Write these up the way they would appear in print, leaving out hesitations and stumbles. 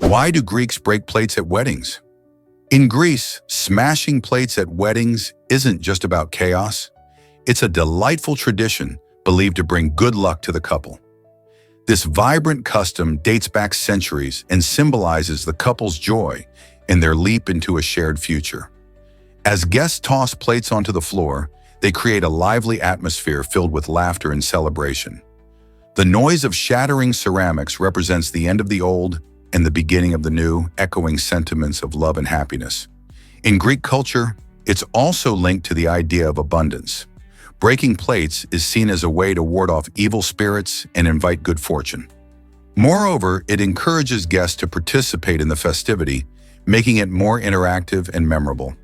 Why do Greeks break plates at weddings? In Greece, smashing plates at weddings isn't just about chaos. It's a delightful tradition believed to bring good luck to the couple. This vibrant custom dates back centuries and symbolizes the couple's joy in their leap into a shared future. As guests toss plates onto the floor, they create a lively atmosphere filled with laughter and celebration. The noise of shattering ceramics represents the end of the old and the beginning of the new, echoing sentiments of love and happiness. In Greek culture, it's also linked to the idea of abundance. Breaking plates is seen as a way to ward off evil spirits and invite good fortune. Moreover, it encourages guests to participate in the festivity, making it more interactive and memorable.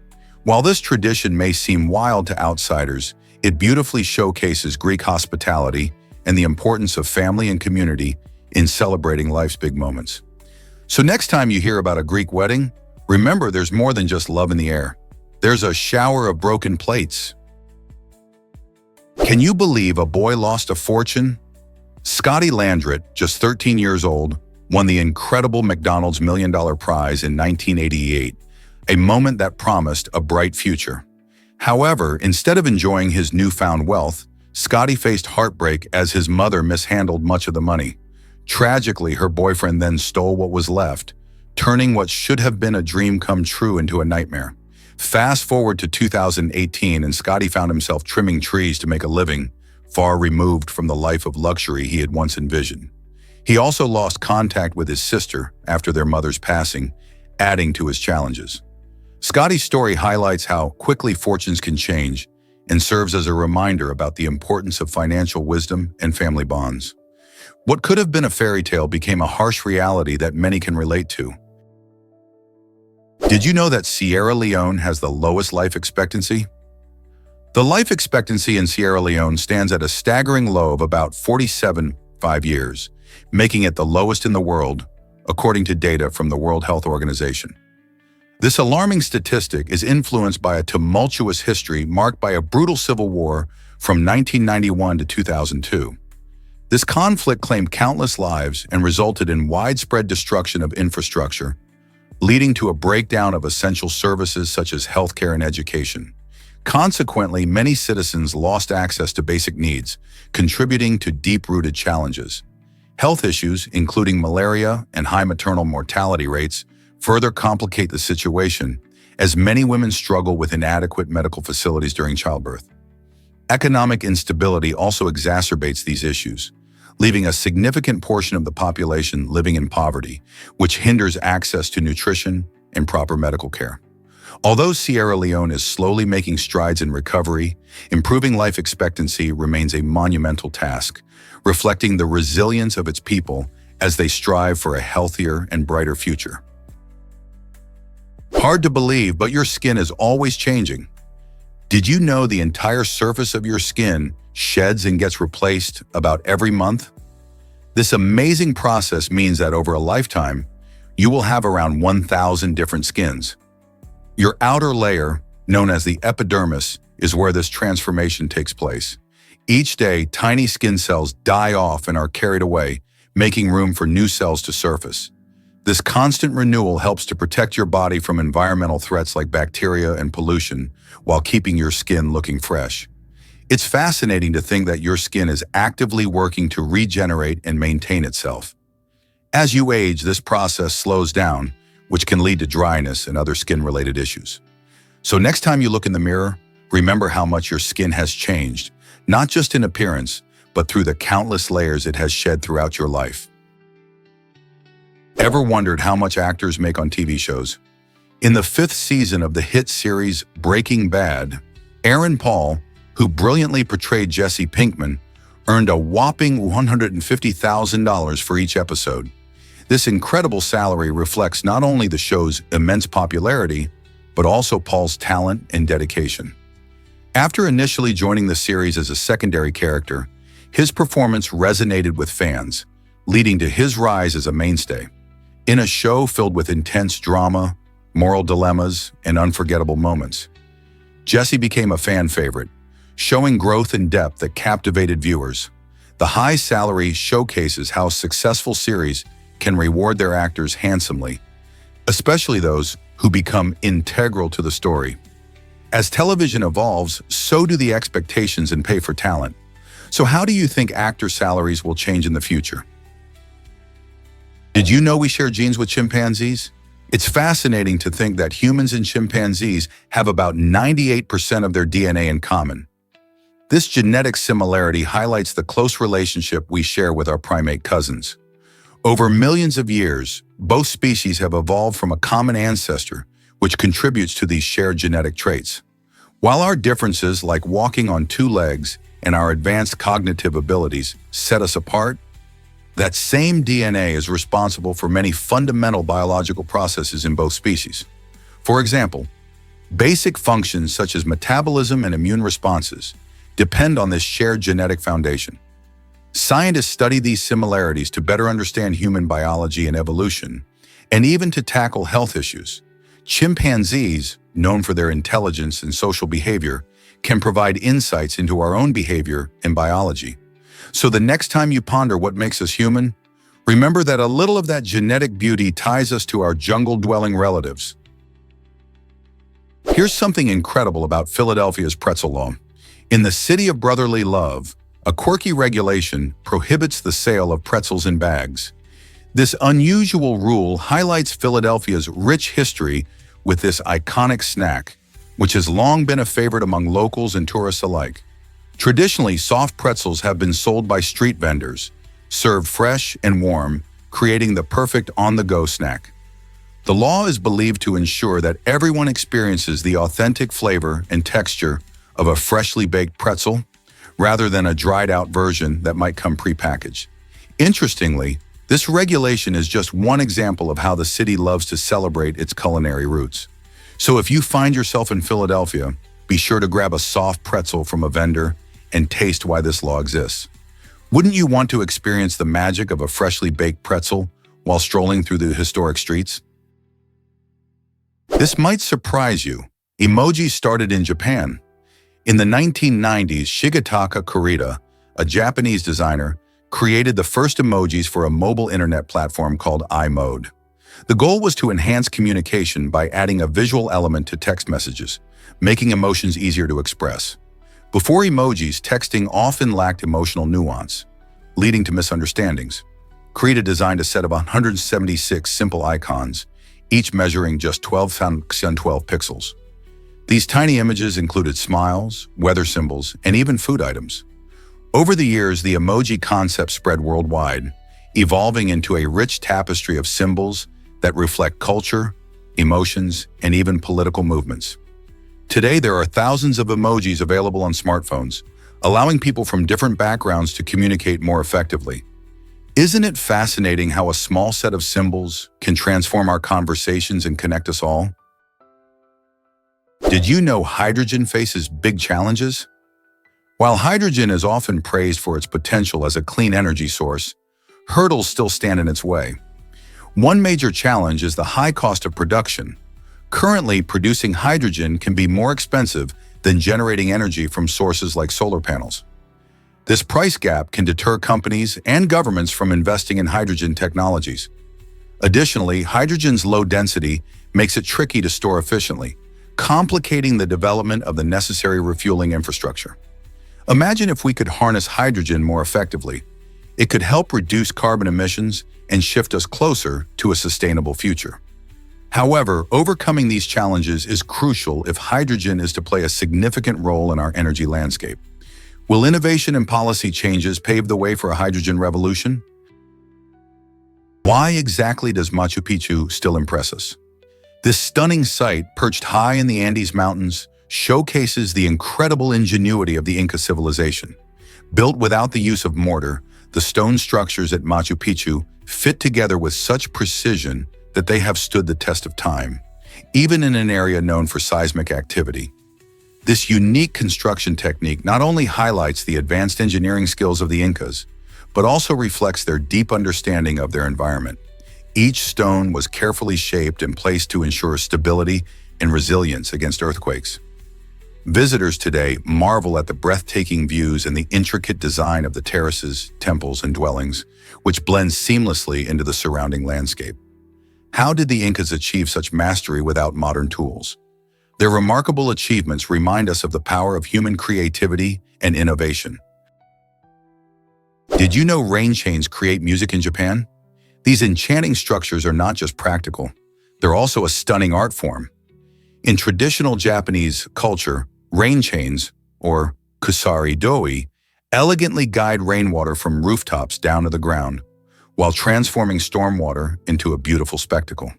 While this tradition may seem wild to outsiders, it beautifully showcases Greek hospitality and the importance of family and community in celebrating life's big moments. So next time you hear about a Greek wedding, remember there's more than just love in the air. There's a shower of broken plates. Can you believe a boy lost a fortune? Scotty Landrett, just 13 years old, won the incredible McDonald's $1 Million Prize in 1988, a moment that promised a bright future. However, instead of enjoying his newfound wealth, Scotty faced heartbreak as his mother mishandled much of the money. Tragically, her boyfriend then stole what was left, turning what should have been a dream come true into a nightmare. Fast forward to 2018, and Scotty found himself trimming trees to make a living, far removed from the life of luxury he had once envisioned. He also lost contact with his sister after their mother's passing, adding to his challenges. Scotty's story highlights how quickly fortunes can change and serves as a reminder about the importance of financial wisdom and family bonds. What could have been a fairy tale became a harsh reality that many can relate to. Did you know that Sierra Leone has the lowest life expectancy? The life expectancy in Sierra Leone stands at a staggering low of about 47.5 years, making it the lowest in the world, according to data from the World Health Organization. This alarming statistic is influenced by a tumultuous history marked by a brutal civil war from 1991 to 2002. This conflict claimed countless lives and resulted in widespread destruction of infrastructure, leading to a breakdown of essential services such as healthcare and education. Consequently, many citizens lost access to basic needs, contributing to deep-rooted challenges. Health issues, including malaria and high maternal mortality rates, further complicate the situation, as many women struggle with inadequate medical facilities during childbirth. Economic instability also exacerbates these issues, leaving a significant portion of the population living in poverty, which hinders access to nutrition and proper medical care. Although Sierra Leone is slowly making strides in recovery, improving life expectancy remains a monumental task, reflecting the resilience of its people as they strive for a healthier and brighter future. Hard to believe, but your skin is always changing. Did you know the entire surface of your skin sheds and gets replaced about every month? This amazing process means that over a lifetime, you will have around 1,000 different skins. Your outer layer, known as the epidermis, is where this transformation takes place. Each day, tiny skin cells die off and are carried away, making room for new cells to surface. This constant renewal helps to protect your body from environmental threats like bacteria and pollution, while keeping your skin looking fresh. It's fascinating to think that your skin is actively working to regenerate and maintain itself. As you age, this process slows down, which can lead to dryness and other skin-related issues. So next time you look in the mirror, remember how much your skin has changed, not just in appearance, but through the countless layers it has shed throughout your life. Ever wondered how much actors make on TV shows? In the 5th season of the hit series Breaking Bad, Aaron Paul, who brilliantly portrayed Jesse Pinkman, earned a whopping $150,000 for each episode. This incredible salary reflects not only the show's immense popularity, but also Paul's talent and dedication. After initially joining the series as a secondary character, his performance resonated with fans, leading to his rise as a mainstay. In a show filled with intense drama, moral dilemmas, and unforgettable moments, Jesse became a fan favorite, showing growth and depth that captivated viewers. The high salary showcases how a successful series can reward their actors handsomely, especially those who become integral to the story. As television evolves, so do the expectations and pay for talent. So how do you think actor salaries will change in the future? Did you know we share genes with chimpanzees? It's fascinating to think that humans and chimpanzees have about 98% of their DNA in common. This genetic similarity highlights the close relationship we share with our primate cousins. Over millions of years, both species have evolved from a common ancestor, which contributes to these shared genetic traits. While our differences, like walking on two legs and our advanced cognitive abilities, set us apart, that same DNA is responsible for many fundamental biological processes in both species. For example, basic functions such as metabolism and immune responses depend on this shared genetic foundation. Scientists study these similarities to better understand human biology and evolution, and even to tackle health issues. Chimpanzees, known for their intelligence and social behavior, can provide insights into our own behavior and biology. So the next time you ponder what makes us human, remember that a little of that genetic beauty ties us to our jungle-dwelling relatives. Here's something incredible about Philadelphia's pretzel law. In the city of brotherly love, a quirky regulation prohibits the sale of pretzels in bags. This unusual rule highlights Philadelphia's rich history with this iconic snack, which has long been a favorite among locals and tourists alike. Traditionally, soft pretzels have been sold by street vendors, served fresh and warm, creating the perfect on-the-go snack. The law is believed to ensure that everyone experiences the authentic flavor and texture of a freshly baked pretzel, rather than a dried-out version that might come prepackaged. Interestingly, this regulation is just one example of how the city loves to celebrate its culinary roots. So if you find yourself in Philadelphia, be sure to grab a soft pretzel from a vendor and taste why this law exists. Wouldn't you want to experience the magic of a freshly baked pretzel while strolling through the historic streets? This might surprise you. Emojis started in Japan. In the 1990s, Shigetaka Kurita, a Japanese designer, created the first emojis for a mobile internet platform called iMode. The goal was to enhance communication by adding a visual element to text messages, making emotions easier to express. Before emojis, texting often lacked emotional nuance, leading to misunderstandings. Kurita designed a set of 176 simple icons, each measuring just 12 x 12 pixels. These tiny images included smiles, weather symbols, and even food items. Over the years, the emoji concept spread worldwide, evolving into a rich tapestry of symbols that reflect culture, emotions, and even political movements. Today, there are thousands of emojis available on smartphones, allowing people from different backgrounds to communicate more effectively. Isn't it fascinating how a small set of symbols can transform our conversations and connect us all? Did you know hydrogen faces big challenges? While hydrogen is often praised for its potential as a clean energy source, hurdles still stand in its way. One major challenge is the high cost of production. Currently, producing hydrogen can be more expensive than generating energy from sources like solar panels. This price gap can deter companies and governments from investing in hydrogen technologies. Additionally, hydrogen's low density makes it tricky to store efficiently, complicating the development of the necessary refueling infrastructure. Imagine if we could harness hydrogen more effectively. It could help reduce carbon emissions and shift us closer to a sustainable future. However, overcoming these challenges is crucial if hydrogen is to play a significant role in our energy landscape. Will innovation and policy changes pave the way for a hydrogen revolution? Why exactly does Machu Picchu still impress us? This stunning site, perched high in the Andes Mountains, showcases the incredible ingenuity of the Inca civilization. Built without the use of mortar, the stone structures at Machu Picchu fit together with such precision that they have stood the test of time, even in an area known for seismic activity. This unique construction technique not only highlights the advanced engineering skills of the Incas, but also reflects their deep understanding of their environment. Each stone was carefully shaped and placed to ensure stability and resilience against earthquakes. Visitors today marvel at the breathtaking views and the intricate design of the terraces, temples, and dwellings, which blend seamlessly into the surrounding landscape. How did the Incas achieve such mastery without modern tools? Their remarkable achievements remind us of the power of human creativity and innovation. Did you know rain chains create music in Japan? These enchanting structures are not just practical, they're also a stunning art form. In traditional Japanese culture, rain chains, or kusari doi, elegantly guide rainwater from rooftops down to the ground, while transforming stormwater into a beautiful spectacle.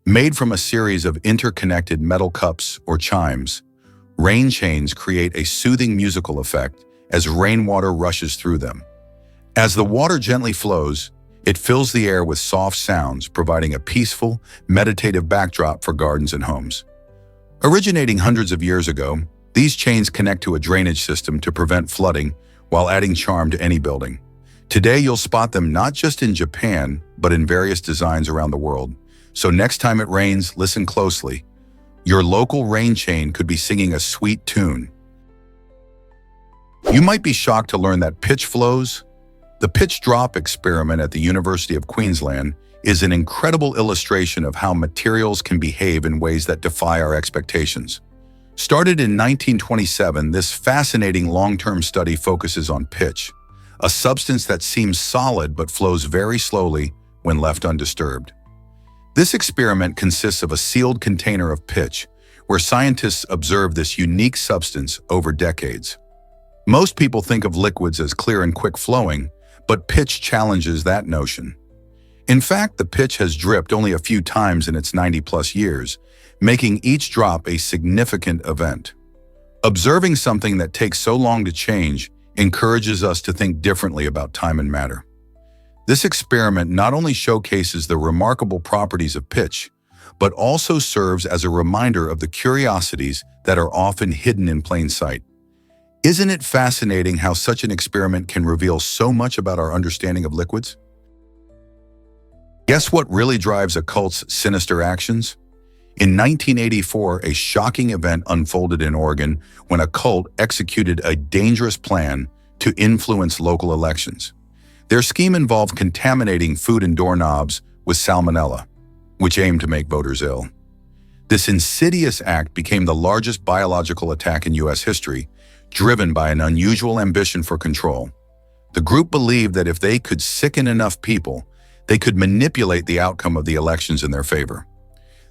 Made from a series of interconnected metal cups or chimes, rain chains create a soothing musical effect as rainwater rushes through them. As the water gently flows, it fills the air with soft sounds, providing a peaceful, meditative backdrop for gardens and homes. Originating hundreds of years ago, these chains connect to a drainage system to prevent flooding while adding charm to any building. Today, you'll spot them not just in Japan, but in various designs around the world. So next time it rains, listen closely. Your local rain chain could be singing a sweet tune. You might be shocked to learn that pitch flows. The pitch drop experiment at the University of Queensland is an incredible illustration of how materials can behave in ways that defy our expectations. Started in 1927, this fascinating long-term study focuses on pitch, a substance that seems solid but flows very slowly when left undisturbed. This experiment consists of a sealed container of pitch, where scientists observe this unique substance over decades. Most people think of liquids as clear and quick-flowing, but pitch challenges that notion. In fact, the pitch has dripped only a few times in its 90-plus years, making each drop a significant event. Observing something that takes so long to change encourages us to think differently about time and matter. This experiment not only showcases the remarkable properties of pitch, but also serves as a reminder of the curiosities that are often hidden in plain sight. Isn't it fascinating how such an experiment can reveal so much about our understanding of liquids? Guess what really drives a cult's sinister actions? In 1984, a shocking event unfolded in Oregon when a cult executed a dangerous plan to influence local elections. Their scheme involved contaminating food and doorknobs with salmonella, which aimed to make voters ill. This insidious act became the largest biological attack in U.S. history, driven by an unusual ambition for control. The group believed that if they could sicken enough people, they could manipulate the outcome of the elections in their favor.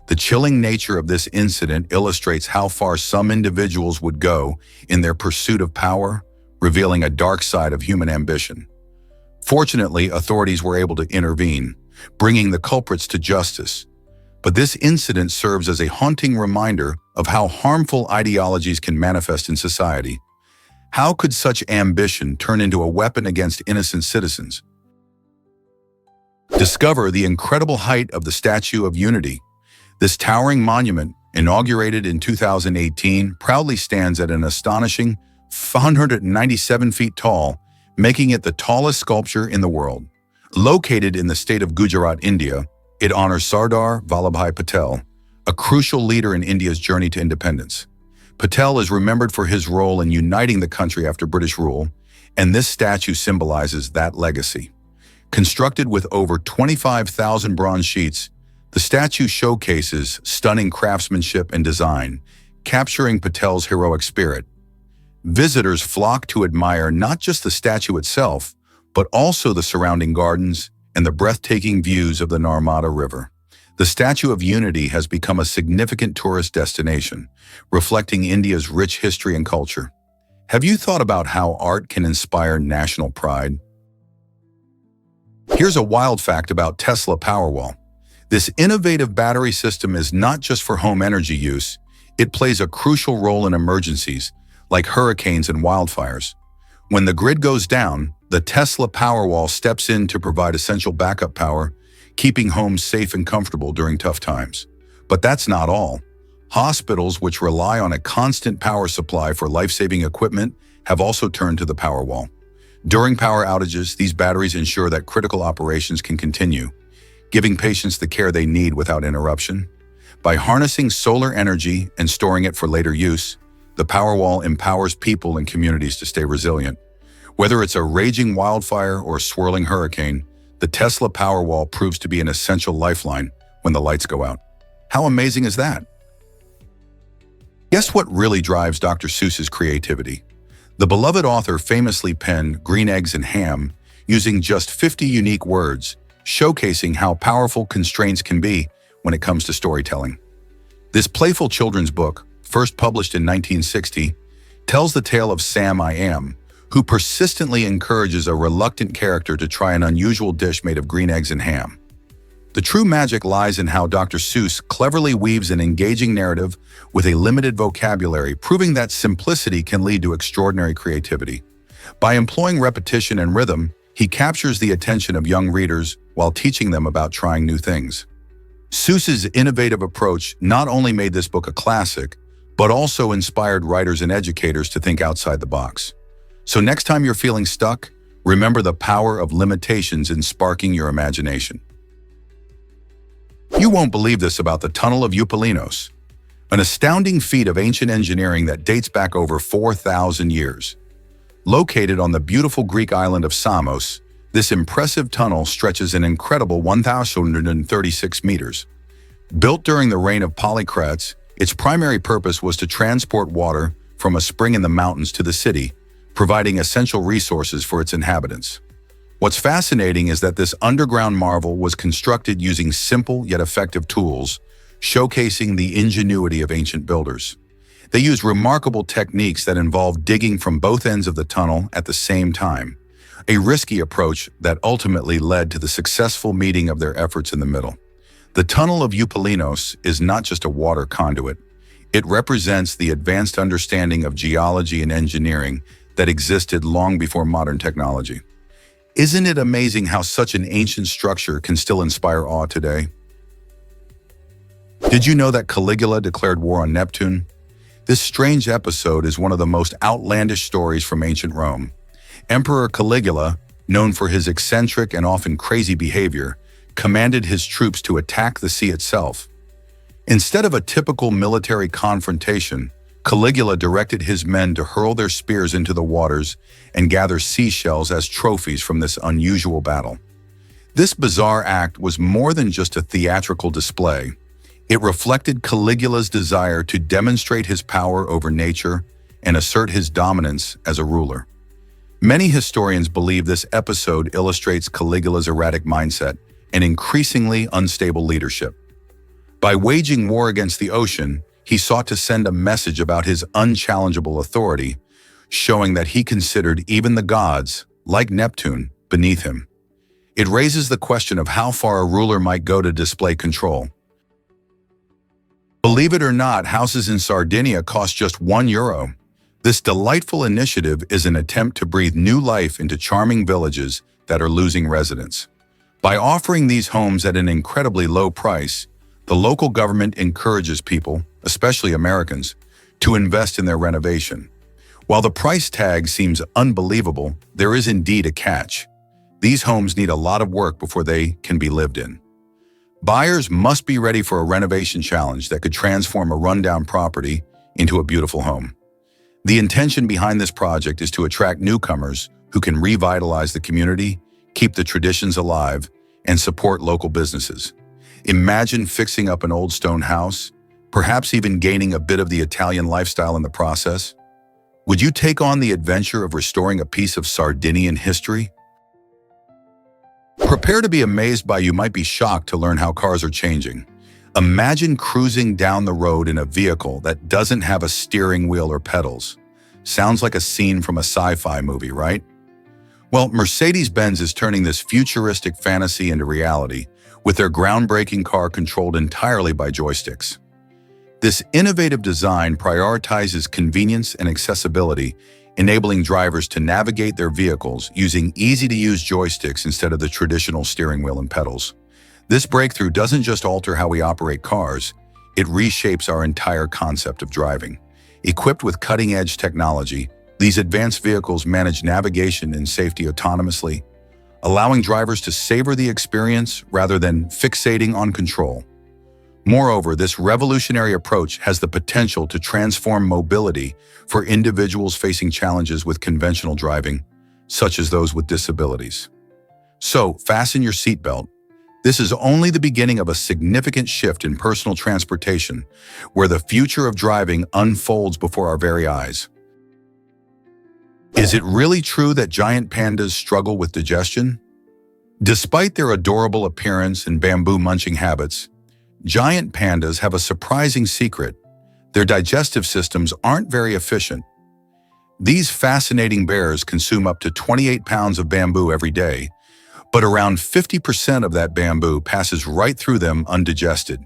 The chilling nature of this incident illustrates how far some individuals would go in their pursuit of power, revealing a dark side of human ambition. Fortunately, authorities were able to intervene, bringing the culprits to justice. But this incident serves as a haunting reminder of how harmful ideologies can manifest in society. How could such ambition turn into a weapon against innocent citizens? Discover the incredible height of the Statue of Unity. This towering monument, inaugurated in 2018, proudly stands at an astonishing 497 feet tall, making it the tallest sculpture in the world. Located in the state of Gujarat, India, it honors Sardar Vallabhbhai Patel, a crucial leader in India's journey to independence. Patel is remembered for his role in uniting the country after British rule, and this statue symbolizes that legacy. Constructed with over 25,000 bronze sheets, the statue showcases stunning craftsmanship and design, capturing Patel's heroic spirit. Visitors flock to admire not just the statue itself, but also the surrounding gardens and the breathtaking views of the Narmada River. The Statue of Unity has become a significant tourist destination, reflecting India's rich history and culture. Have you thought about how art can inspire national pride? Here's a wild fact about Tesla Powerwall. This innovative battery system is not just for home energy use, it plays a crucial role in emergencies, like hurricanes and wildfires. When the grid goes down, the Tesla Powerwall steps in to provide essential backup power, keeping homes safe and comfortable during tough times. But that's not all. Hospitals, which rely on a constant power supply for life-saving equipment, have also turned to the Powerwall. During power outages, these batteries ensure that critical operations can continue, giving patients the care they need without interruption. By harnessing solar energy and storing it for later use, the Powerwall empowers people and communities to stay resilient. Whether it's a raging wildfire or a swirling hurricane, the Tesla Powerwall proves to be an essential lifeline when the lights go out. How amazing is that? Guess what really drives Dr. Seuss's creativity? The beloved author famously penned Green Eggs and Ham using just 50 unique words, showcasing how powerful constraints can be when it comes to storytelling. This playful children's book, first published in 1960, tells the tale of Sam I Am, who persistently encourages a reluctant character to try an unusual dish made of green eggs and ham. The true magic lies in how Dr. Seuss cleverly weaves an engaging narrative with a limited vocabulary, proving that simplicity can lead to extraordinary creativity. By employing repetition and rhythm, he captures the attention of young readers while teaching them about trying new things. Seuss's innovative approach not only made this book a classic, but also inspired writers and educators to think outside the box. So next time you're feeling stuck, remember the power of limitations in sparking your imagination. You won't believe this about the Tunnel of Eupalinos, an astounding feat of ancient engineering that dates back over 4,000 years. Located on the beautiful Greek island of Samos, this impressive tunnel stretches an incredible 1,136 meters. Built during the reign of Polycrates, its primary purpose was to transport water from a spring in the mountains to the city, providing essential resources for its inhabitants. What's fascinating is that this underground marvel was constructed using simple yet effective tools, showcasing the ingenuity of ancient builders. They used remarkable techniques that involved digging from both ends of the tunnel at the same time, a risky approach that ultimately led to the successful meeting of their efforts in the middle. The Tunnel of Eupalinos is not just a water conduit. It represents the advanced understanding of geology and engineering that existed long before modern technology. Isn't it amazing how such an ancient structure can still inspire awe today? Did you know that Caligula declared war on Neptune? This strange episode is one of the most outlandish stories from ancient Rome. Emperor Caligula, known for his eccentric and often crazy behavior, commanded his troops to attack the sea itself. Instead of a typical military confrontation, Caligula directed his men to hurl their spears into the waters and gather seashells as trophies from this unusual battle. This bizarre act was more than just a theatrical display. It reflected Caligula's desire to demonstrate his power over nature and assert his dominance as a ruler. Many historians believe this episode illustrates Caligula's erratic mindset and increasingly unstable leadership. By waging war against the ocean, he sought to send a message about his unchallengeable authority, showing that he considered even the gods, like Neptune, beneath him. It raises the question of how far a ruler might go to display control. Believe it or not, houses in Sardinia cost just €1. This delightful initiative is an attempt to breathe new life into charming villages that are losing residents. By offering these homes at an incredibly low price, the local government encourages people, especially Americans, to invest in their renovation. While the price tag seems unbelievable, there is indeed a catch. These homes need a lot of work before they can be lived in. Buyers must be ready for a renovation challenge that could transform a rundown property into a beautiful home. The intention behind this project is to attract newcomers who can revitalize the community, keep the traditions alive, and support local businesses. Imagine fixing up an old stone house, perhaps even gaining a bit of the Italian lifestyle in the process. Would you take on the adventure of restoring a piece of Sardinian history? Prepare to be amazed by you might be shocked to learn how cars are changing. Imagine cruising down the road in a vehicle that doesn't have a steering wheel or pedals. Sounds like a scene from a sci-fi movie, right? Well, Mercedes-Benz is turning this futuristic fantasy into reality with their groundbreaking car controlled entirely by joysticks. This innovative design prioritizes convenience and accessibility, enabling drivers to navigate their vehicles using easy-to-use joysticks instead of the traditional steering wheel and pedals. This breakthrough doesn't just alter how we operate cars, it reshapes our entire concept of driving. Equipped with cutting-edge technology, these advanced vehicles manage navigation and safety autonomously, allowing drivers to savor the experience rather than fixating on control. Moreover, this revolutionary approach has the potential to transform mobility for individuals facing challenges with conventional driving, such as those with disabilities. So, fasten your seatbelt. This is only the beginning of a significant shift in personal transportation, where the future of driving unfolds before our very eyes. Is it really true that giant pandas struggle with digestion? Despite their adorable appearance and bamboo-munching habits, giant pandas have a surprising secret. Their digestive systems aren't very efficient. These fascinating bears consume up to 28 pounds of bamboo every day, but around 50% of that bamboo passes right through them undigested.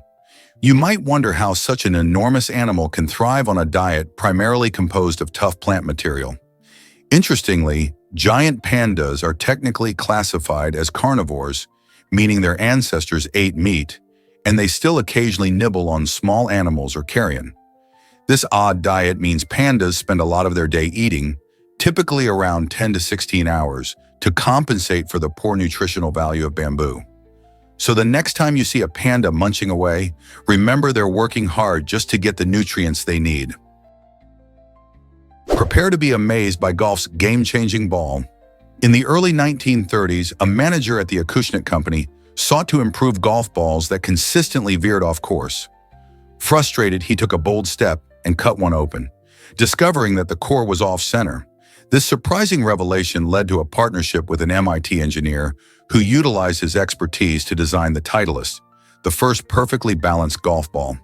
You might wonder how such an enormous animal can thrive on a diet primarily composed of tough plant material. Interestingly, giant pandas are technically classified as carnivores, meaning their ancestors ate meat, and they still occasionally nibble on small animals or carrion. This odd diet means pandas spend a lot of their day eating, typically around 10 to 16 hours, to compensate for the poor nutritional value of bamboo. So the next time you see a panda munching away, remember they're working hard just to get the nutrients they need. Prepare to be amazed by golf's game-changing ball. In the early 1930s, a manager at the Acushnet Company sought to improve golf balls that consistently veered off course. Frustrated, he took a bold step and cut one open, discovering that the core was off-center. This surprising revelation led to a partnership with an MIT engineer who utilized his expertise to design the Titleist, the first perfectly balanced golf ball.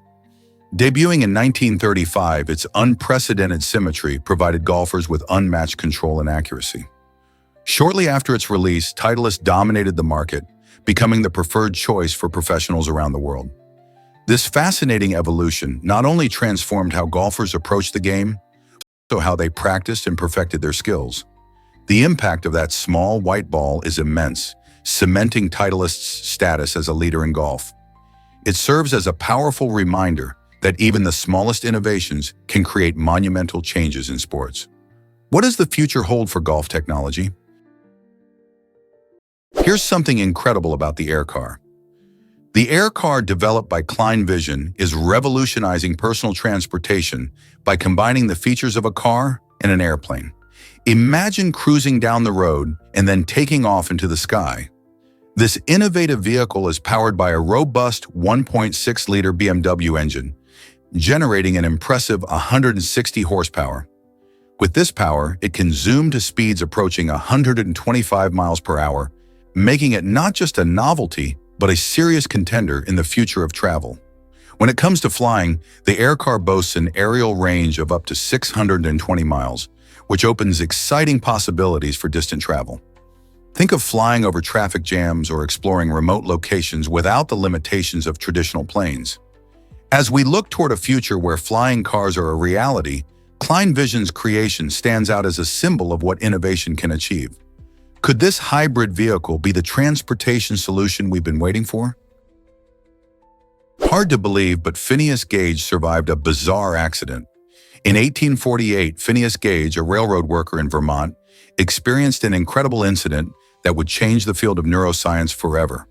Debuting in 1935, its unprecedented symmetry provided golfers with unmatched control and accuracy. Shortly after its release, Titleist dominated the market, becoming the preferred choice for professionals around the world. This fascinating evolution not only transformed how golfers approached the game, but also how they practiced and perfected their skills. The impact of that small white ball is immense, cementing Titleist's status as a leader in golf. It serves as a powerful reminder that even the smallest innovations can create monumental changes in sports. What does the future hold for golf technology? Here's something incredible about the Air Car. The Air Car, developed by Klein Vision, is revolutionizing personal transportation by combining the features of a car and an airplane. Imagine cruising down the road and then taking off into the sky. This innovative vehicle is powered by a robust 1.6-liter BMW engine, generating an impressive 160 horsepower. With this power, it can zoom to speeds approaching 125 miles per hour, making it not just a novelty, but a serious contender in the future of travel. When it comes to flying, the Air Car boasts an aerial range of up to 620 miles, which opens exciting possibilities for distant travel. Think of flying over traffic jams or exploring remote locations without the limitations of traditional planes. As we look toward a future where flying cars are a reality, Klein Vision's creation stands out as a symbol of what innovation can achieve. Could this hybrid vehicle be the transportation solution we've been waiting for? Hard to believe, but Phineas Gage survived a bizarre accident. In 1848, Phineas Gage, a railroad worker in Vermont, experienced an incredible incident that would change the field of neuroscience forever.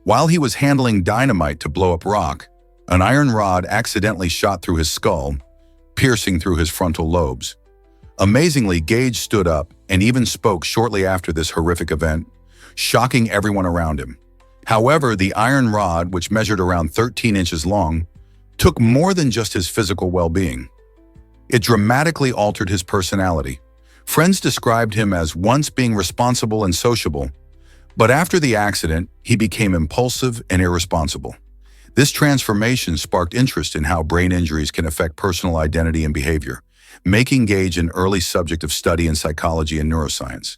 While he was handling dynamite to blow up rock, an iron rod accidentally shot through his skull, piercing through his frontal lobes. Amazingly, Gage stood up and even spoke shortly after this horrific event, shocking everyone around him. However, the iron rod, which measured around 13 inches long, took more than just his physical well-being. It dramatically altered his personality. Friends described him as once being responsible and sociable, but after the accident, he became impulsive and irresponsible. This transformation sparked interest in how brain injuries can affect personal identity and behavior, making Gage an early subject of study in psychology and neuroscience.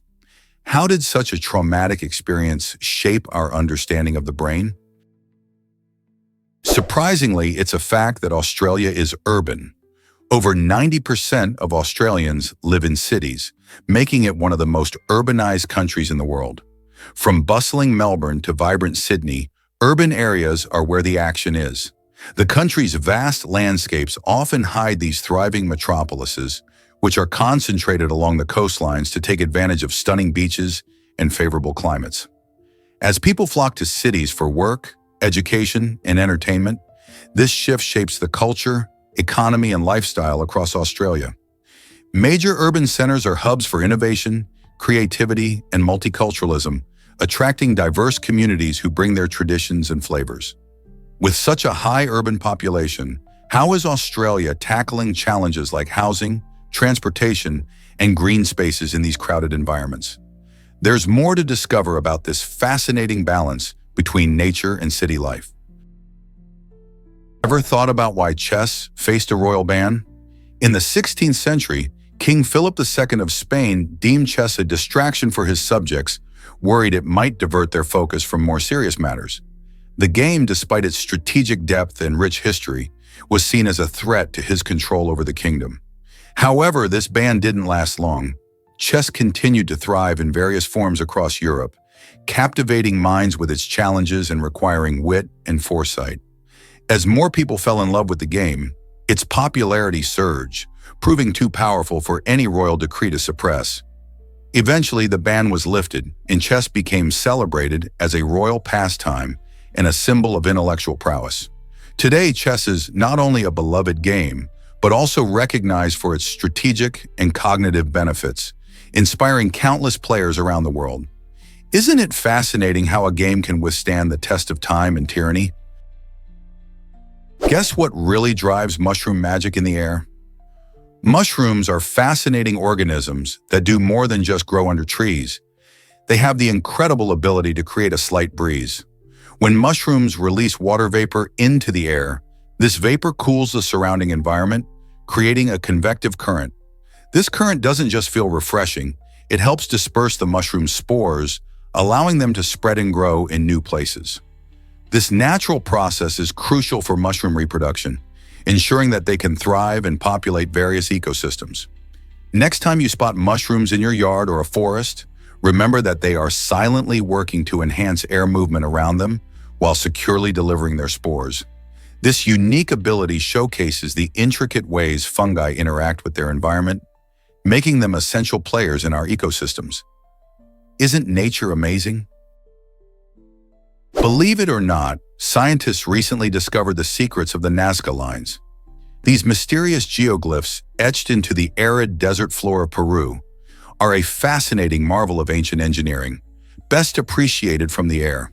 How did such a traumatic experience shape our understanding of the brain? Surprisingly, it's a fact that Australia is urban. Over 90% of Australians live in cities, making it one of the most urbanized countries in the world. From bustling Melbourne to vibrant Sydney, urban areas are where the action is. The country's vast landscapes often hide these thriving metropolises, which are concentrated along the coastlines to take advantage of stunning beaches and favorable climates. As people flock to cities for work, education, and entertainment, This shift shapes the culture, economy, and lifestyle across Australia. Major urban centers are hubs for innovation, creativity, and multiculturalism, attracting diverse communities who bring their traditions and flavors. With such a high urban population, how is Australia tackling challenges like housing, transportation, and green spaces in these crowded environments? There's more to discover about this fascinating balance between nature and city life. Ever thought about why chess faced a royal ban? In the 16th century, King Philip II of Spain deemed chess a distraction for his subjects, worried it might divert their focus from more serious matters. The game, despite its strategic depth and rich history, was seen as a threat to his control over the kingdom. However, this ban didn't last long. Chess continued to thrive in various forms across Europe, captivating minds with its challenges and requiring wit and foresight. As more people fell in love with the game, its popularity surged, proving too powerful for any royal decree to suppress. Eventually, the ban was lifted, and chess became celebrated as a royal pastime and a symbol of intellectual prowess. Today, chess is not only a beloved game, but also recognized for its strategic and cognitive benefits, inspiring countless players around the world. Isn't it fascinating how a game can withstand the test of time and tyranny? Guess what really drives mushroom magic in the air? Mushrooms are fascinating organisms that do more than just grow under trees. They have the incredible ability to create a slight breeze. When mushrooms release water vapor into the air, this vapor cools the surrounding environment, creating a convective current. This current doesn't just feel refreshing, it helps disperse the mushroom spores, allowing them to spread and grow in new places. This natural process is crucial for mushroom reproduction, ensuring that they can thrive and populate various ecosystems. Next time you spot mushrooms in your yard or a forest, remember that they are silently working to enhance air movement around them while securely delivering their spores. This unique ability showcases the intricate ways fungi interact with their environment, making them essential players in our ecosystems. Isn't nature amazing? Believe it or not, scientists recently discovered the secrets of the Nazca lines. These mysterious geoglyphs etched into the arid desert floor of Peru are a fascinating marvel of ancient engineering, best appreciated from the air.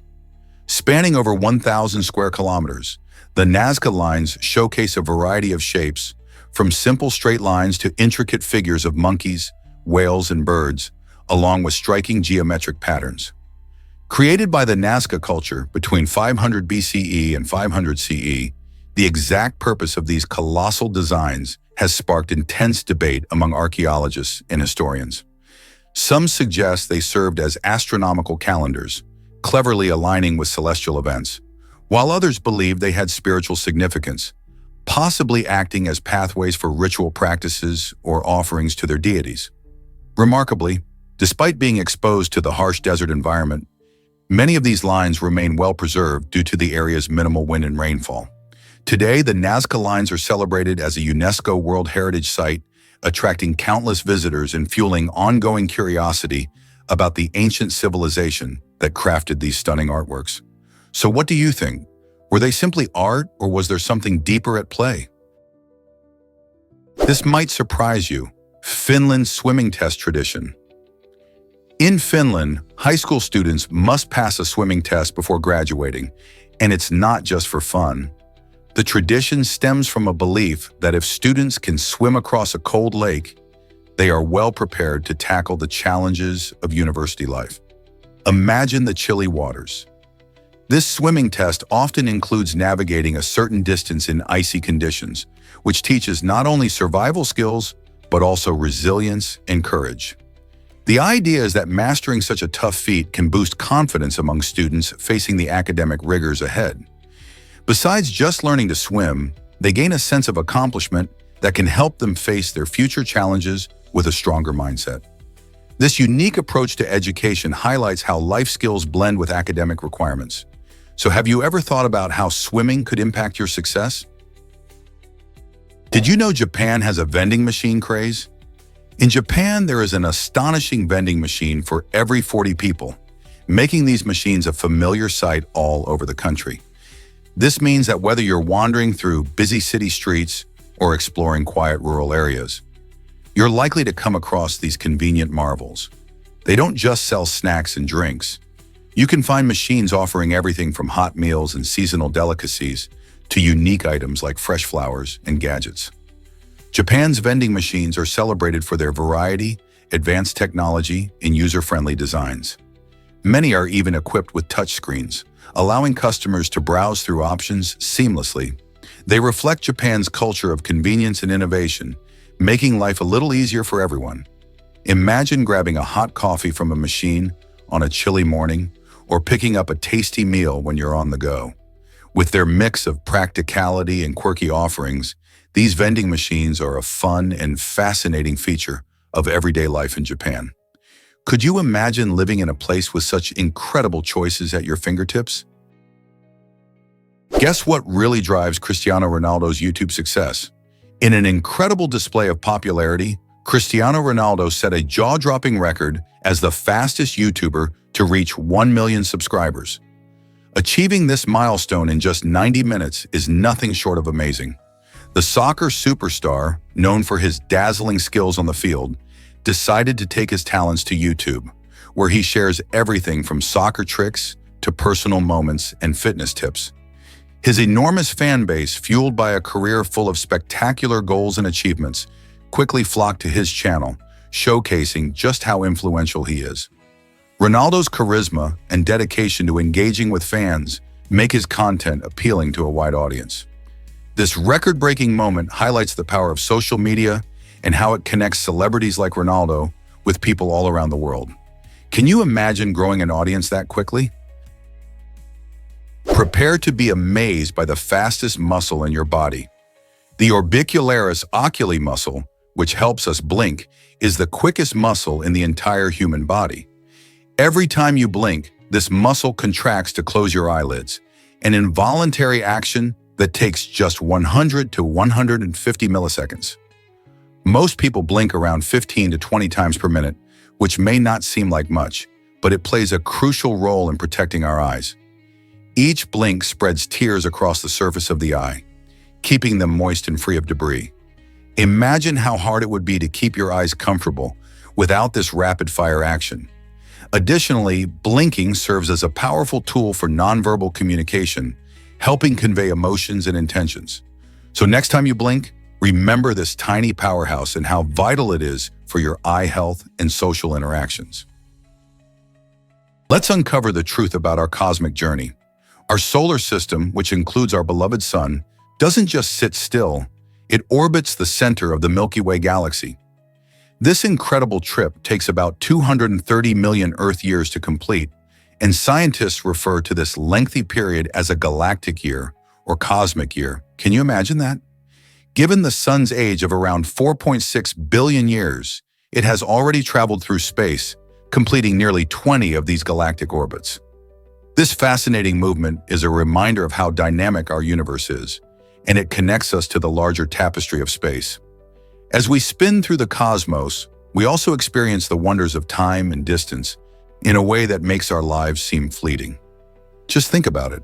Spanning over 1,000 square kilometers, the Nazca lines showcase a variety of shapes, from simple straight lines to intricate figures of monkeys, whales, and birds, along with striking geometric patterns. Created by the Nazca culture between 500 BCE and 500 CE, the exact purpose of these colossal designs has sparked intense debate among archaeologists and historians. Some suggest they served as astronomical calendars, cleverly aligning with celestial events, while others believe they had spiritual significance, possibly acting as pathways for ritual practices or offerings to their deities. Remarkably, despite being exposed to the harsh desert environment, many of these lines remain well preserved due to the area's minimal wind and rainfall. Today, the Nazca lines are celebrated as a UNESCO World Heritage Site, attracting countless visitors and fueling ongoing curiosity about the ancient civilization that crafted these stunning artworks. So what do you think? Were they simply art, or was there something deeper at play? This might surprise you. Finland's swimming test tradition. In Finland, high school students must pass a swimming test before graduating, and it's not just for fun. The tradition stems from a belief that if students can swim across a cold lake, they are well prepared to tackle the challenges of university life. Imagine the chilly waters. This swimming test often includes navigating a certain distance in icy conditions, which teaches not only survival skills, but also resilience and courage. The idea is that mastering such a tough feat can boost confidence among students facing the academic rigors ahead. Besides just learning to swim, they gain a sense of accomplishment that can help them face their future challenges with a stronger mindset. This unique approach to education highlights how life skills blend with academic requirements. So have you ever thought about how swimming could impact your success? Did you know Japan has a vending machine craze? In Japan, there is an astonishing vending machine for every 40 people, making these machines a familiar sight all over the country. This means that whether you're wandering through busy city streets or exploring quiet rural areas, you're likely to come across these convenient marvels. They don't just sell snacks and drinks. You can find machines offering everything from hot meals and seasonal delicacies to unique items like fresh flowers and gadgets. Japan's vending machines are celebrated for their variety, advanced technology, and user-friendly designs. Many are even equipped with touchscreens, allowing customers to browse through options seamlessly. They reflect Japan's culture of convenience and innovation, making life a little easier for everyone. Imagine grabbing a hot coffee from a machine on a chilly morning, or picking up a tasty meal when you're on the go. With their mix of practicality and quirky offerings, these vending machines are a fun and fascinating feature of everyday life in Japan. Could you imagine living in a place with such incredible choices at your fingertips? Guess what really drives Cristiano Ronaldo's YouTube success? In an incredible display of popularity, Cristiano Ronaldo set a jaw-dropping record as the fastest YouTuber to reach 1 million subscribers. Achieving this milestone in just 90 minutes is nothing short of amazing. The soccer superstar, known for his dazzling skills on the field, decided to take his talents to YouTube, where he shares everything from soccer tricks to personal moments and fitness tips. His enormous fan base, fueled by a career full of spectacular goals and achievements, quickly flocked to his channel, showcasing just how influential he is. Ronaldo's charisma and dedication to engaging with fans make his content appealing to a wide audience. This record-breaking moment highlights the power of social media and how it connects celebrities like Ronaldo with people all around the world. Can you imagine growing an audience that quickly? Prepare to be amazed by the fastest muscle in your body. The orbicularis oculi muscle, which helps us blink, is the quickest muscle in the entire human body. Every time you blink, this muscle contracts to close your eyelids, an involuntary action that takes just 100 to 150 milliseconds. Most people blink around 15 to 20 times per minute, which may not seem like much, but it plays a crucial role in protecting our eyes. Each blink spreads tears across the surface of the eye, keeping them moist and free of debris. Imagine how hard it would be to keep your eyes comfortable without this rapid-fire action. Additionally, blinking serves as a powerful tool for nonverbal communication, helping convey emotions and intentions. So next time you blink, remember this tiny powerhouse and how vital it is for your eye health and social interactions. Let's uncover the truth about our cosmic journey. Our solar system, which includes our beloved sun, doesn't just sit still, it orbits the center of the Milky Way galaxy. This incredible trip takes about 230 million Earth years to complete, and scientists refer to this lengthy period as a galactic year or cosmic year. Can you imagine that? Given the sun's age of around 4.6 billion years, it has already traveled through space, completing nearly 20 of these galactic orbits. This fascinating movement is a reminder of how dynamic our universe is, and it connects us to the larger tapestry of space. As we spin through the cosmos, we also experience the wonders of time and distance in a way that makes our lives seem fleeting. Just think about it.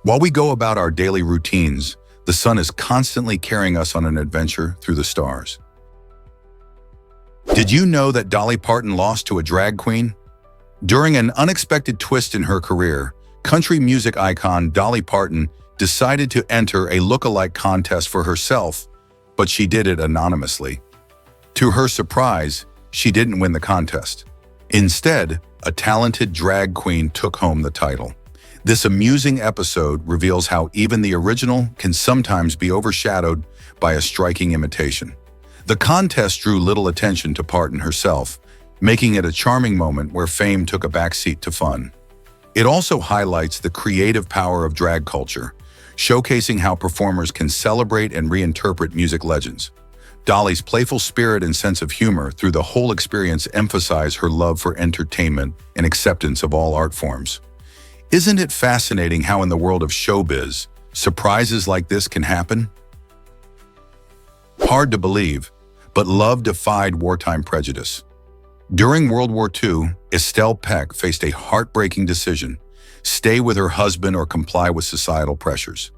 While we go about our daily routines, the sun is constantly carrying us on an adventure through the stars. Did you know that Dolly Parton lost to a drag queen? During an unexpected twist in her career, country music icon Dolly Parton decided to enter a look-alike contest for herself, but she did it anonymously. To her surprise, she didn't win the contest. Instead, a talented drag queen took home the title. This amusing episode reveals how even the original can sometimes be overshadowed by a striking imitation. The contest drew little attention to Parton herself, making it a charming moment where fame took a backseat to fun. It also highlights the creative power of drag culture, showcasing how performers can celebrate and reinterpret music legends. Dolly's playful spirit and sense of humor through the whole experience emphasize her love for entertainment and acceptance of all art forms. Isn't it fascinating how in the world of showbiz, surprises like this can happen? Hard to believe, but love defied wartime prejudice. During World War II, Estelle Peck faced a heartbreaking decision: stay with her husband, or comply with societal pressures.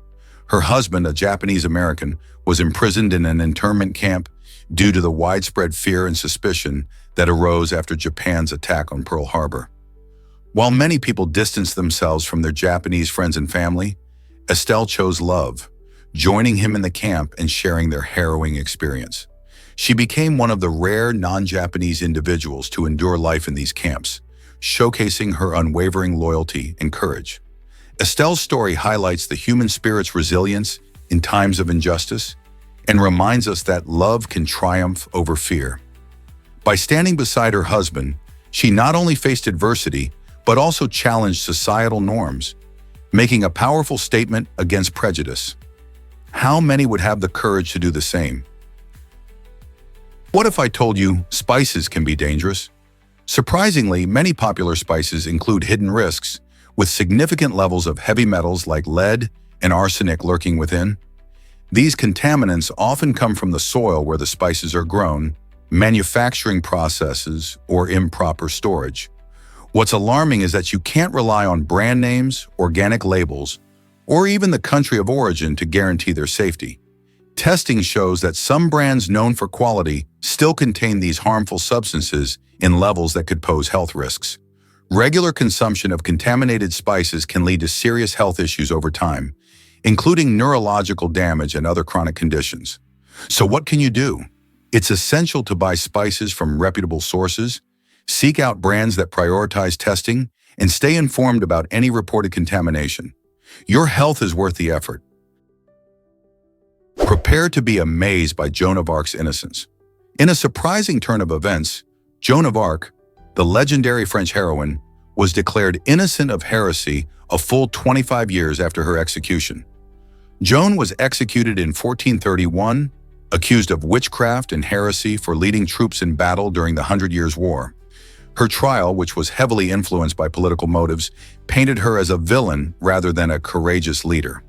Her husband, a Japanese American, was imprisoned in an internment camp due to the widespread fear and suspicion that arose after Japan's attack on Pearl Harbor. While many people distanced themselves from their Japanese friends and family, Estelle chose love, joining him in the camp and sharing their harrowing experience. She became one of the rare non-Japanese individuals to endure life in these camps, showcasing her unwavering loyalty and courage. Estelle's story highlights the human spirit's resilience in times of injustice and reminds us that love can triumph over fear. By standing beside her husband, she not only faced adversity, but also challenged societal norms, making a powerful statement against prejudice. How many would have the courage to do the same? What if I told you spices can be dangerous? Surprisingly, many popular spices include hidden risks, with significant levels of heavy metals like lead and arsenic lurking within. These contaminants often come from the soil where the spices are grown, manufacturing processes, or improper storage. What's alarming is that you can't rely on brand names, organic labels, or even the country of origin to guarantee their safety. Testing shows that some brands known for quality still contain these harmful substances in levels that could pose health risks. Regular consumption of contaminated spices can lead to serious health issues over time, including neurological damage and other chronic conditions. So what can you do? It's essential to buy spices from reputable sources, seek out brands that prioritize testing, and stay informed about any reported contamination. Your health is worth the effort. Prepare to be amazed by Joan of Arc's innocence. In a surprising turn of events, Joan of Arc, the legendary French heroine, was declared innocent of heresy a full 25 years after her execution. Joan was executed in 1431, accused of witchcraft and heresy for leading troops in battle during the Hundred Years' War. Her trial, which was heavily influenced by political motives, painted her as a villain rather than a courageous leader.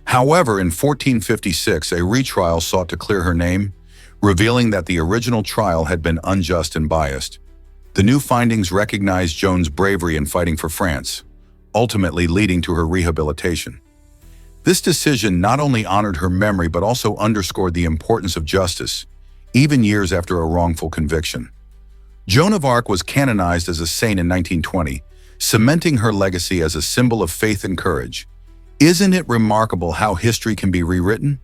However, in 1456, a retrial sought to clear her name, revealing that the original trial had been unjust and biased. The new findings recognized Joan's bravery in fighting for France, ultimately leading to her rehabilitation. This decision not only honored her memory but also underscored the importance of justice, even years after a wrongful conviction. Joan of Arc was canonized as a saint in 1920, cementing her legacy as a symbol of faith and courage. Isn't it remarkable how history can be rewritten?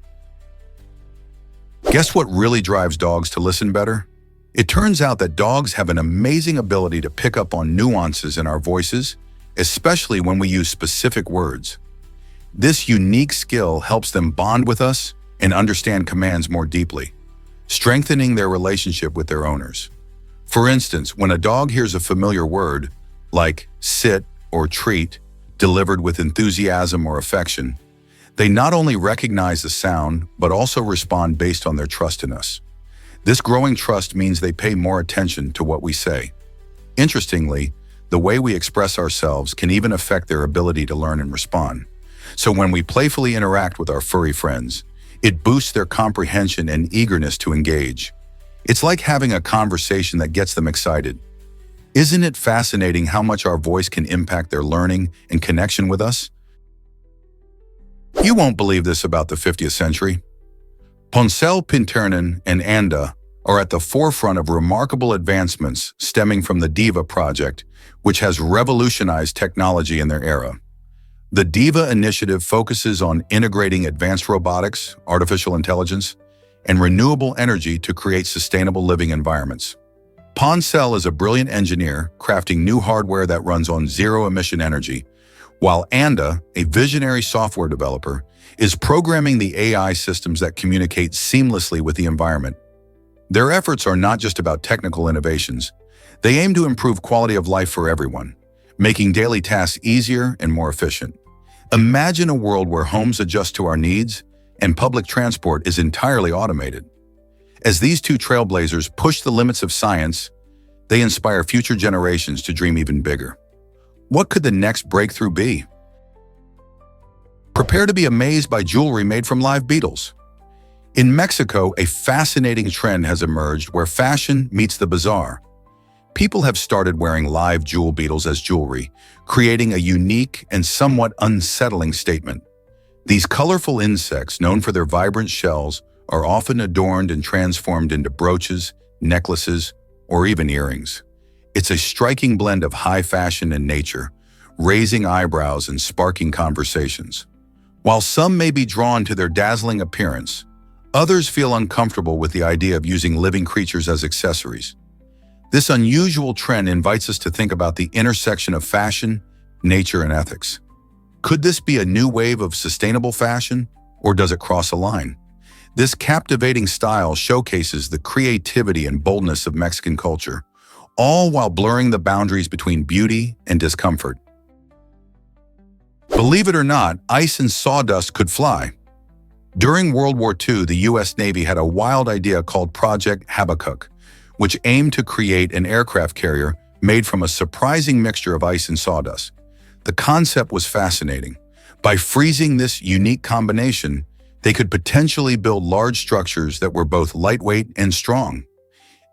Guess what really drives dogs to listen better? It turns out that dogs have an amazing ability to pick up on nuances in our voices, especially when we use specific words. This unique skill helps them bond with us and understand commands more deeply, strengthening their relationship with their owners. For instance, when a dog hears a familiar word, like sit or treat, delivered with enthusiasm or affection, they not only recognize the sound, but also respond based on their trust in us. This growing trust means they pay more attention to what we say. Interestingly, the way we express ourselves can even affect their ability to learn and respond. So when we playfully interact with our furry friends, it boosts their comprehension and eagerness to engage. It's like having a conversation that gets them excited. Isn't it fascinating how much our voice can impact their learning and connection with us? You won't believe this about the 50th century. Poncel Pinternen and Anda are at the forefront of remarkable advancements stemming from the DIVA project, which has revolutionized technology in their era. The DIVA initiative focuses on integrating advanced robotics, artificial intelligence, and renewable energy to create sustainable living environments. Poncel is a brilliant engineer crafting new hardware that runs on zero-emission energy, while Anda, a visionary software developer, is programming the AI systems that communicate seamlessly with the environment. Their efforts are not just about technical innovations. They aim to improve quality of life for everyone, making daily tasks easier and more efficient. Imagine a world where homes adjust to our needs and public transport is entirely automated. As these two trailblazers push the limits of science, they inspire future generations to dream even bigger. What could the next breakthrough be? Prepare to be amazed by jewelry made from live beetles. In Mexico, a fascinating trend has emerged where fashion meets the bizarre. people have started wearing live jewel beetles as jewelry, creating a unique and somewhat unsettling statement. These colorful insects, known for their vibrant shells, are often adorned and transformed into brooches, necklaces, or even earrings. It's a striking blend of high fashion and nature, raising eyebrows and sparking conversations. While some may be drawn to their dazzling appearance, others feel uncomfortable with the idea of using living creatures as accessories. This unusual trend invites us to think about the intersection of fashion, nature, and ethics. Could this be a new wave of sustainable fashion, or does it cross a line? This captivating style showcases the creativity and boldness of Mexican culture, all while blurring the boundaries between beauty and discomfort. Believe it or not, ice and sawdust could fly. During World War II, the U.S. Navy had a wild idea called Project Habakkuk, which aimed to create an aircraft carrier made from a surprising mixture of ice and sawdust. The concept was fascinating. By freezing this unique combination, they could potentially build large structures that were both lightweight and strong.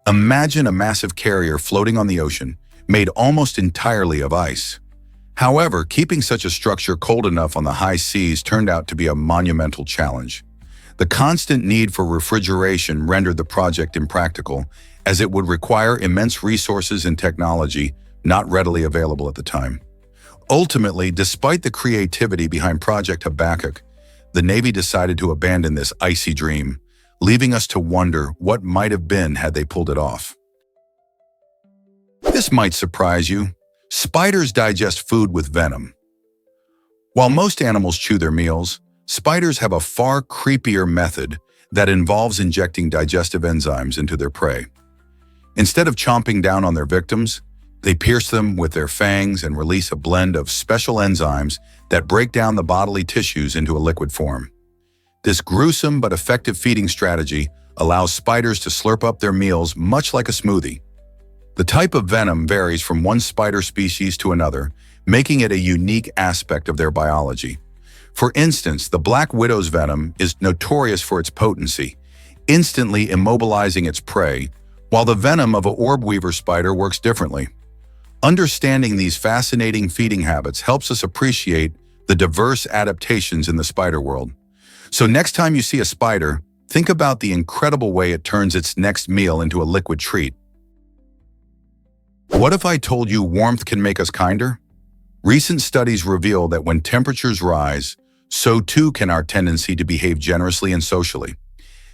Imagine a massive carrier floating on the ocean, made almost entirely of ice. However, keeping such a structure cold enough on the high seas turned out to be a monumental challenge. The constant need for refrigeration rendered the project impractical, as it would require immense resources and technology not readily available at the time. Ultimately, despite the creativity behind Project Habakkuk, the Navy decided to abandon this icy dream, leaving us to wonder what might have been had they pulled it off. This might surprise you. Spiders digest food with venom. While most animals chew their meals, spiders have a far creepier method that involves injecting digestive enzymes into their prey. Instead of chomping down on their victims, they pierce them with their fangs and release a blend of special enzymes that break down the bodily tissues into a liquid form. This gruesome but effective feeding strategy allows spiders to slurp up their meals much like a smoothie. The type of venom varies from one spider species to another, making it a unique aspect of their biology. For instance, the black widow's venom is notorious for its potency, instantly immobilizing its prey, while the venom of a orb weaver spider works differently. Understanding these fascinating feeding habits helps us appreciate the diverse adaptations in the spider world. So next time you see a spider, think about the incredible way it turns its next meal into a liquid treat. What if I told you warmth can make us kinder? Recent studies reveal that when temperatures rise, so too can our tendency to behave generously and socially.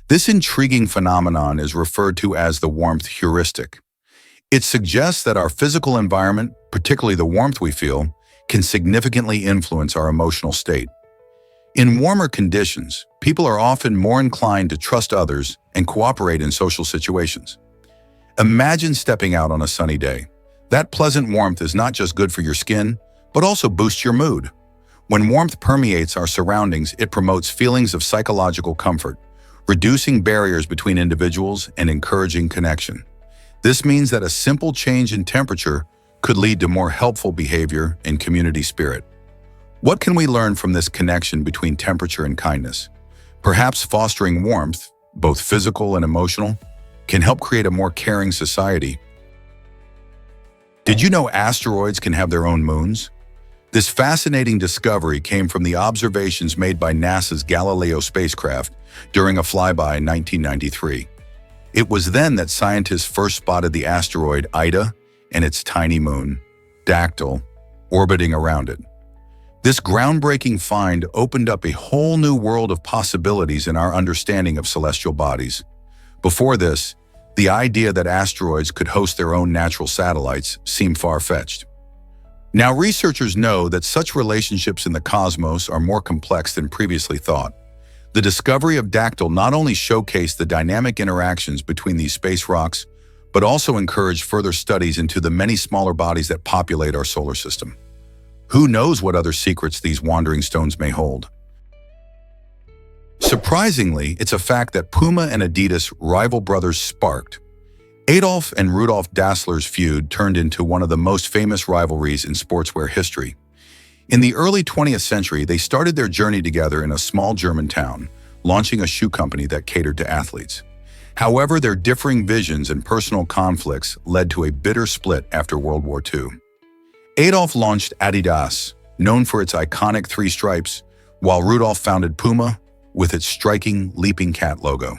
This intriguing phenomenon is referred to as the warmth heuristic. It suggests that our physical environment, particularly the warmth we feel, can significantly influence our emotional state. In warmer conditions, people are often more inclined to trust others and cooperate in social situations. Imagine stepping out on a sunny day. That pleasant warmth is not just good for your skin, but also boosts your mood. When warmth permeates our surroundings, it promotes feelings of psychological comfort, reducing barriers between individuals and encouraging connection. This means that a simple change in temperature could lead to more helpful behavior and community spirit. What can we learn from this connection between temperature and kindness? Perhaps fostering warmth, both physical and emotional, can help create a more caring society. Did you know asteroids can have their own moons? This fascinating discovery came from the observations made by NASA's Galileo spacecraft during a flyby in 1993. It was then that scientists first spotted the asteroid Ida and its tiny moon, Dactyl, orbiting around it. This groundbreaking find opened up a whole new world of possibilities in our understanding of celestial bodies. Before this, the idea that asteroids could host their own natural satellites seemed far-fetched. Now researchers know that such relationships in the cosmos are more complex than previously thought. The discovery of Dactyl not only showcased the dynamic interactions between these space rocks, but also encouraged further studies into the many smaller bodies that populate our solar system. Who knows what other secrets these wandering stones may hold? Surprisingly, it's a fact that Puma and Adidas rival brothers sparked. Adolf and Rudolf Dassler's feud turned into one of the most famous rivalries in sportswear history. In the early 20th century, they started their journey together in a small German town, launching a shoe company that catered to athletes. However, their differing visions and personal conflicts led to a bitter split after World War II. Adolf launched Adidas, known for its iconic three stripes, while Rudolf founded Puma with its striking leaping cat logo.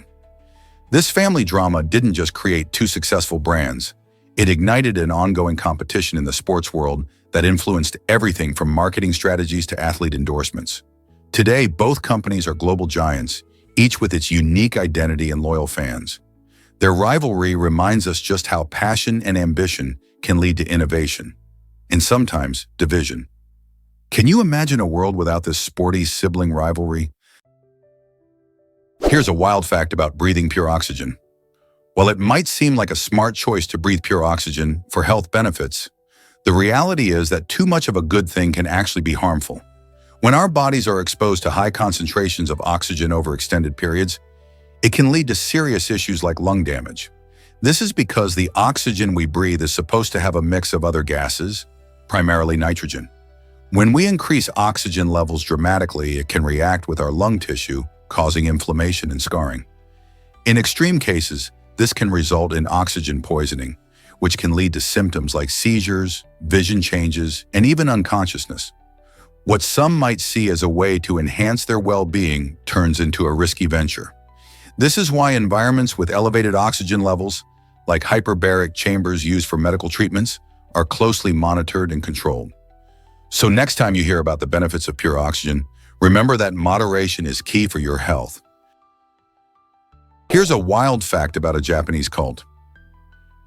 This family drama didn't just create two successful brands, it ignited an ongoing competition in the sports world that influenced everything from marketing strategies to athlete endorsements. Today, both companies are global giants, each with its unique identity and loyal fans. Their rivalry reminds us just how passion and ambition can lead to innovation, and sometimes division. Can you imagine a world without this sporty sibling rivalry? Here's a wild fact about breathing pure oxygen. While it might seem like a smart choice to breathe pure oxygen for health benefits, the reality is that too much of a good thing can actually be harmful. When our bodies are exposed to high concentrations of oxygen over extended periods, it can lead to serious issues like lung damage. This is because the oxygen we breathe is supposed to have a mix of other gases, primarily nitrogen. When we increase oxygen levels dramatically, it can react with our lung tissue, causing inflammation and scarring. In extreme cases, this can result in oxygen poisoning, which can lead to symptoms like seizures, vision changes, and even unconsciousness. What some might see as a way to enhance their well-being turns into a risky venture. This is why environments with elevated oxygen levels, like hyperbaric chambers used for medical treatments, are closely monitored and controlled. So next time you hear about the benefits of pure oxygen, remember that moderation is key for your health. Here's a wild fact about a Japanese cult.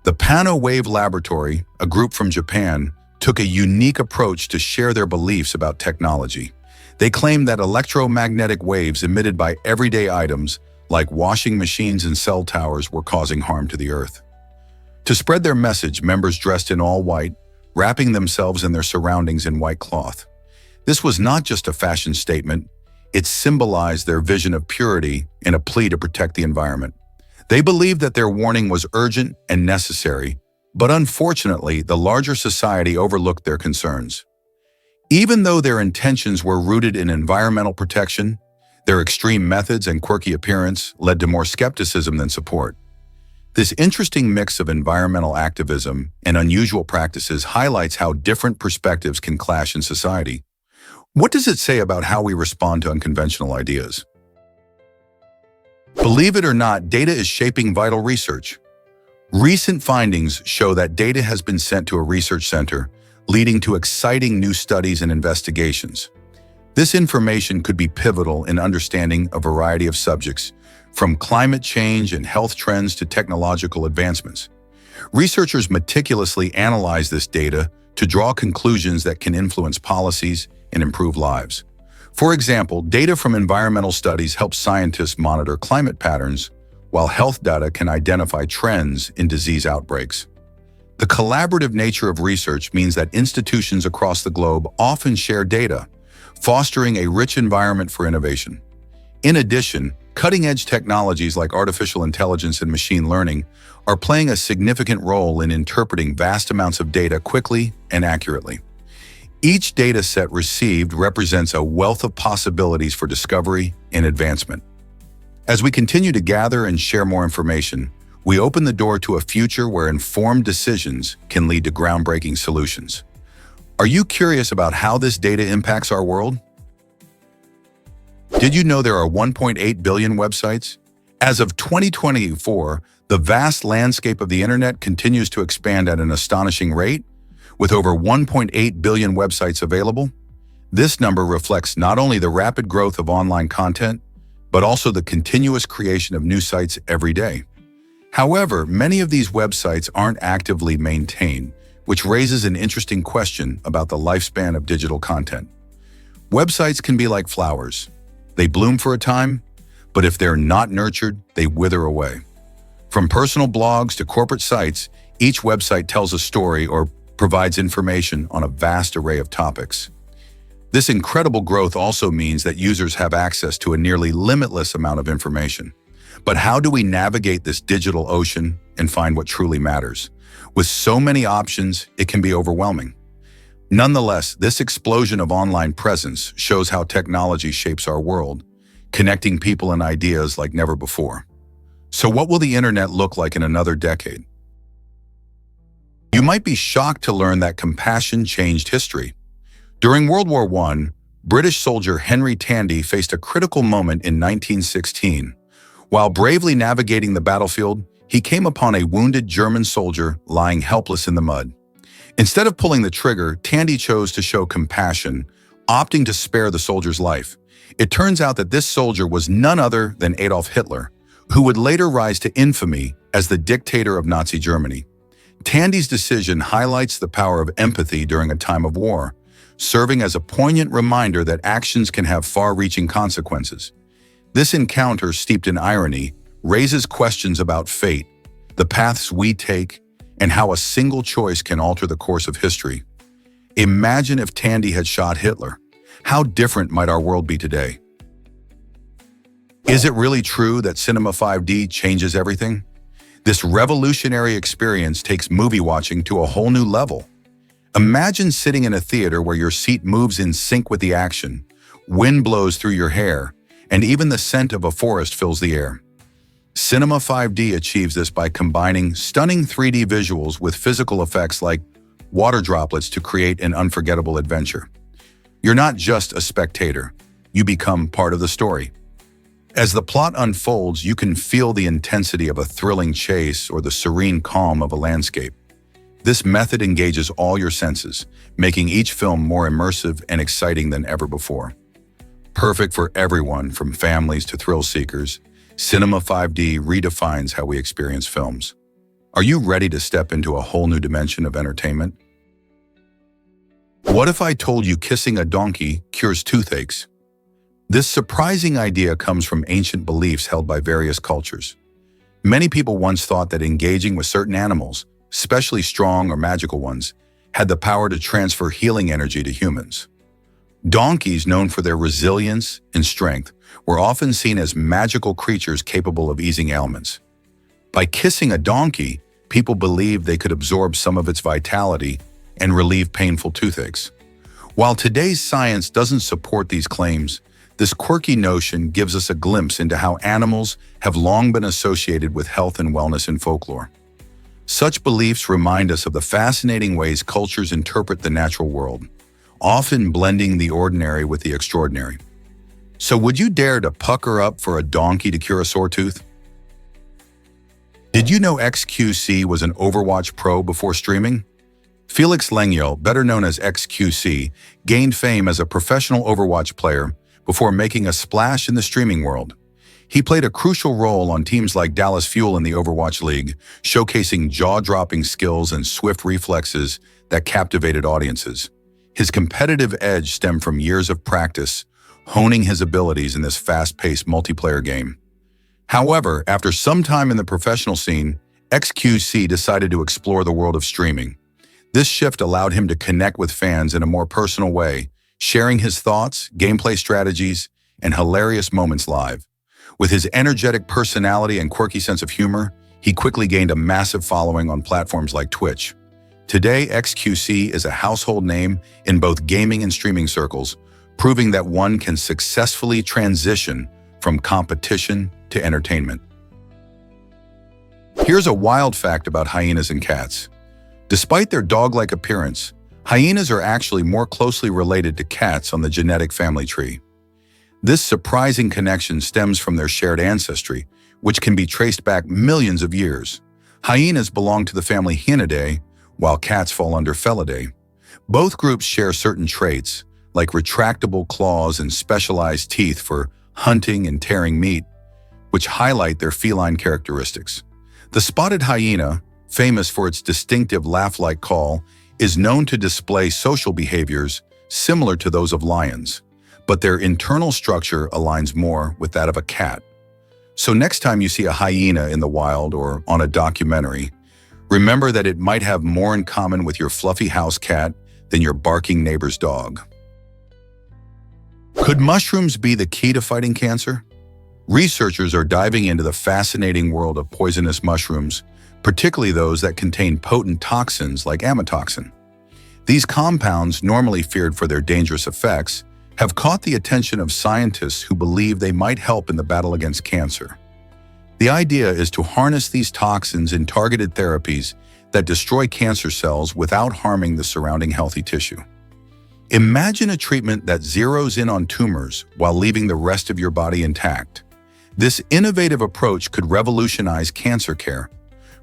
The Pano Wave Laboratory, a group from Japan, took a unique approach to share their beliefs about technology. They claimed that electromagnetic waves emitted by everyday items, like washing machines and cell towers, were causing harm to the Earth. To spread their message, members dressed in all white, wrapping themselves in their surroundings in white cloth. This was not just a fashion statement, it symbolized their vision of purity and a plea to protect the environment. They believed that their warning was urgent and necessary, but unfortunately, the larger society overlooked their concerns. Even though their intentions were rooted in environmental protection, their extreme methods and quirky appearance led to more skepticism than support. This interesting mix of environmental activism and unusual practices highlights how different perspectives can clash in society. What does it say about how we respond to unconventional ideas? Believe it or not, data is shaping vital research. Recent findings show that data has been sent to a research center, leading to exciting new studies and investigations. This information could be pivotal in understanding a variety of subjects, from climate change and health trends to technological advancements. Researchers meticulously analyze this data to draw conclusions that can influence policies and improve lives. For example, data from environmental studies help scientists monitor climate patterns, while health data can identify trends in disease outbreaks. The collaborative nature of research means that institutions across the globe often share data, fostering a rich environment for innovation. In addition, cutting-edge technologies like artificial intelligence and machine learning are playing a significant role in interpreting vast amounts of data quickly and accurately. Each data set received represents a wealth of possibilities for discovery and advancement. As we continue to gather and share more information, we open the door to a future where informed decisions can lead to groundbreaking solutions. Are you curious about how this data impacts our world? Did you know there are 1.8 billion websites? As of 2024, the vast landscape of the internet continues to expand at an astonishing rate, with over 1.8 billion websites available. This number reflects not only the rapid growth of online content, but also the continuous creation of new sites every day. However, many of these websites aren't actively maintained, which raises an interesting question about the lifespan of digital content. Websites can be like flowers. They bloom for a time, but if they're not nurtured, they wither away. From personal blogs to corporate sites, each website tells a story or provides information on a vast array of topics. This incredible growth also means that users have access to a nearly limitless amount of information. But how do we navigate this digital ocean and find what truly matters? With so many options, it can be overwhelming. Nonetheless, this explosion of online presence shows how technology shapes our world, connecting people and ideas like never before. So what will the internet look like in another decade? You might be shocked to learn that compassion changed history. During World War I, British soldier Henry Tandy faced a critical moment in 1916. While bravely navigating the battlefield, he came upon a wounded German soldier lying helpless in the mud. Instead of pulling the trigger, Tandy chose to show compassion, opting to spare the soldier's life. It turns out that this soldier was none other than Adolf Hitler, who would later rise to infamy as the dictator of Nazi Germany. Tandy's decision highlights the power of empathy during a time of war, serving as a poignant reminder that actions can have far-reaching consequences. This encounter, steeped in irony, raises questions about fate, the paths we take, and how a single choice can alter the course of history. Imagine if Tandy had shot Hitler. How different might our world be today? Is it really true that Cinema 5D changes everything? This revolutionary experience takes movie watching to a whole new level. Imagine sitting in a theater where your seat moves in sync with the action, wind blows through your hair, and even the scent of a forest fills the air. Cinema 5D achieves this by combining stunning 3D visuals with physical effects like water droplets to create an unforgettable adventure. You're not just a spectator, you become part of the story. As the plot unfolds, you can feel the intensity of a thrilling chase or the serene calm of a landscape. This method engages all your senses, making each film more immersive and exciting than ever before. Perfect for everyone, from families to thrill seekers, Cinema 5D redefines how we experience films. Are you ready to step into a whole new dimension of entertainment? What if I told you kissing a donkey cures toothaches? This surprising idea comes from ancient beliefs held by various cultures. Many people once thought that engaging with certain animals, especially strong or magical ones, had the power to transfer healing energy to humans. Donkeys, known for their resilience and strength, were often seen as magical creatures capable of easing ailments. By kissing a donkey, people believed they could absorb some of its vitality and relieve painful toothaches. While today's science doesn't support these claims, this quirky notion gives us a glimpse into how animals have long been associated with health and wellness in folklore. Such beliefs remind us of the fascinating ways cultures interpret the natural world, often blending the ordinary with the extraordinary. So would you dare to pucker up for a donkey to cure a sore tooth? Did you know XQC was an Overwatch pro before streaming? Felix Lengyel, better known as XQC, gained fame as a professional Overwatch player before making a splash in the streaming world. He played a crucial role on teams like Dallas Fuel in the Overwatch League, showcasing jaw-dropping skills and swift reflexes that captivated audiences. His competitive edge stemmed from years of practice, honing his abilities in this fast-paced multiplayer game. However, after some time in the professional scene, XQC decided to explore the world of streaming. This shift allowed him to connect with fans in a more personal way, sharing his thoughts, gameplay strategies, and hilarious moments live. With his energetic personality and quirky sense of humor, he quickly gained a massive following on platforms like Twitch. Today, XQC is a household name in both gaming and streaming circles, proving that one can successfully transition from competition to entertainment. Here's a wild fact about hyenas and cats. Despite their dog-like appearance, hyenas are actually more closely related to cats on the genetic family tree. This surprising connection stems from their shared ancestry, which can be traced back millions of years. Hyenas belong to the family Hyenidae, while cats fall under Felidae. Both groups share certain traits, like retractable claws and specialized teeth for hunting and tearing meat, which highlight their feline characteristics. The spotted hyena, famous for its distinctive laugh-like call, is known to display social behaviors similar to those of lions, but their internal structure aligns more with that of a cat. So next time you see a hyena in the wild or on a documentary, remember that it might have more in common with your fluffy house cat than your barking neighbor's dog. Could mushrooms be the key to fighting cancer? Researchers are diving into the fascinating world of poisonous mushrooms, particularly those that contain potent toxins like amatoxin. These compounds, normally feared for their dangerous effects, have caught the attention of scientists who believe they might help in the battle against cancer. The idea is to harness these toxins in targeted therapies that destroy cancer cells without harming the surrounding healthy tissue. Imagine a treatment that zeroes in on tumors while leaving the rest of your body intact. This innovative approach could revolutionize cancer care,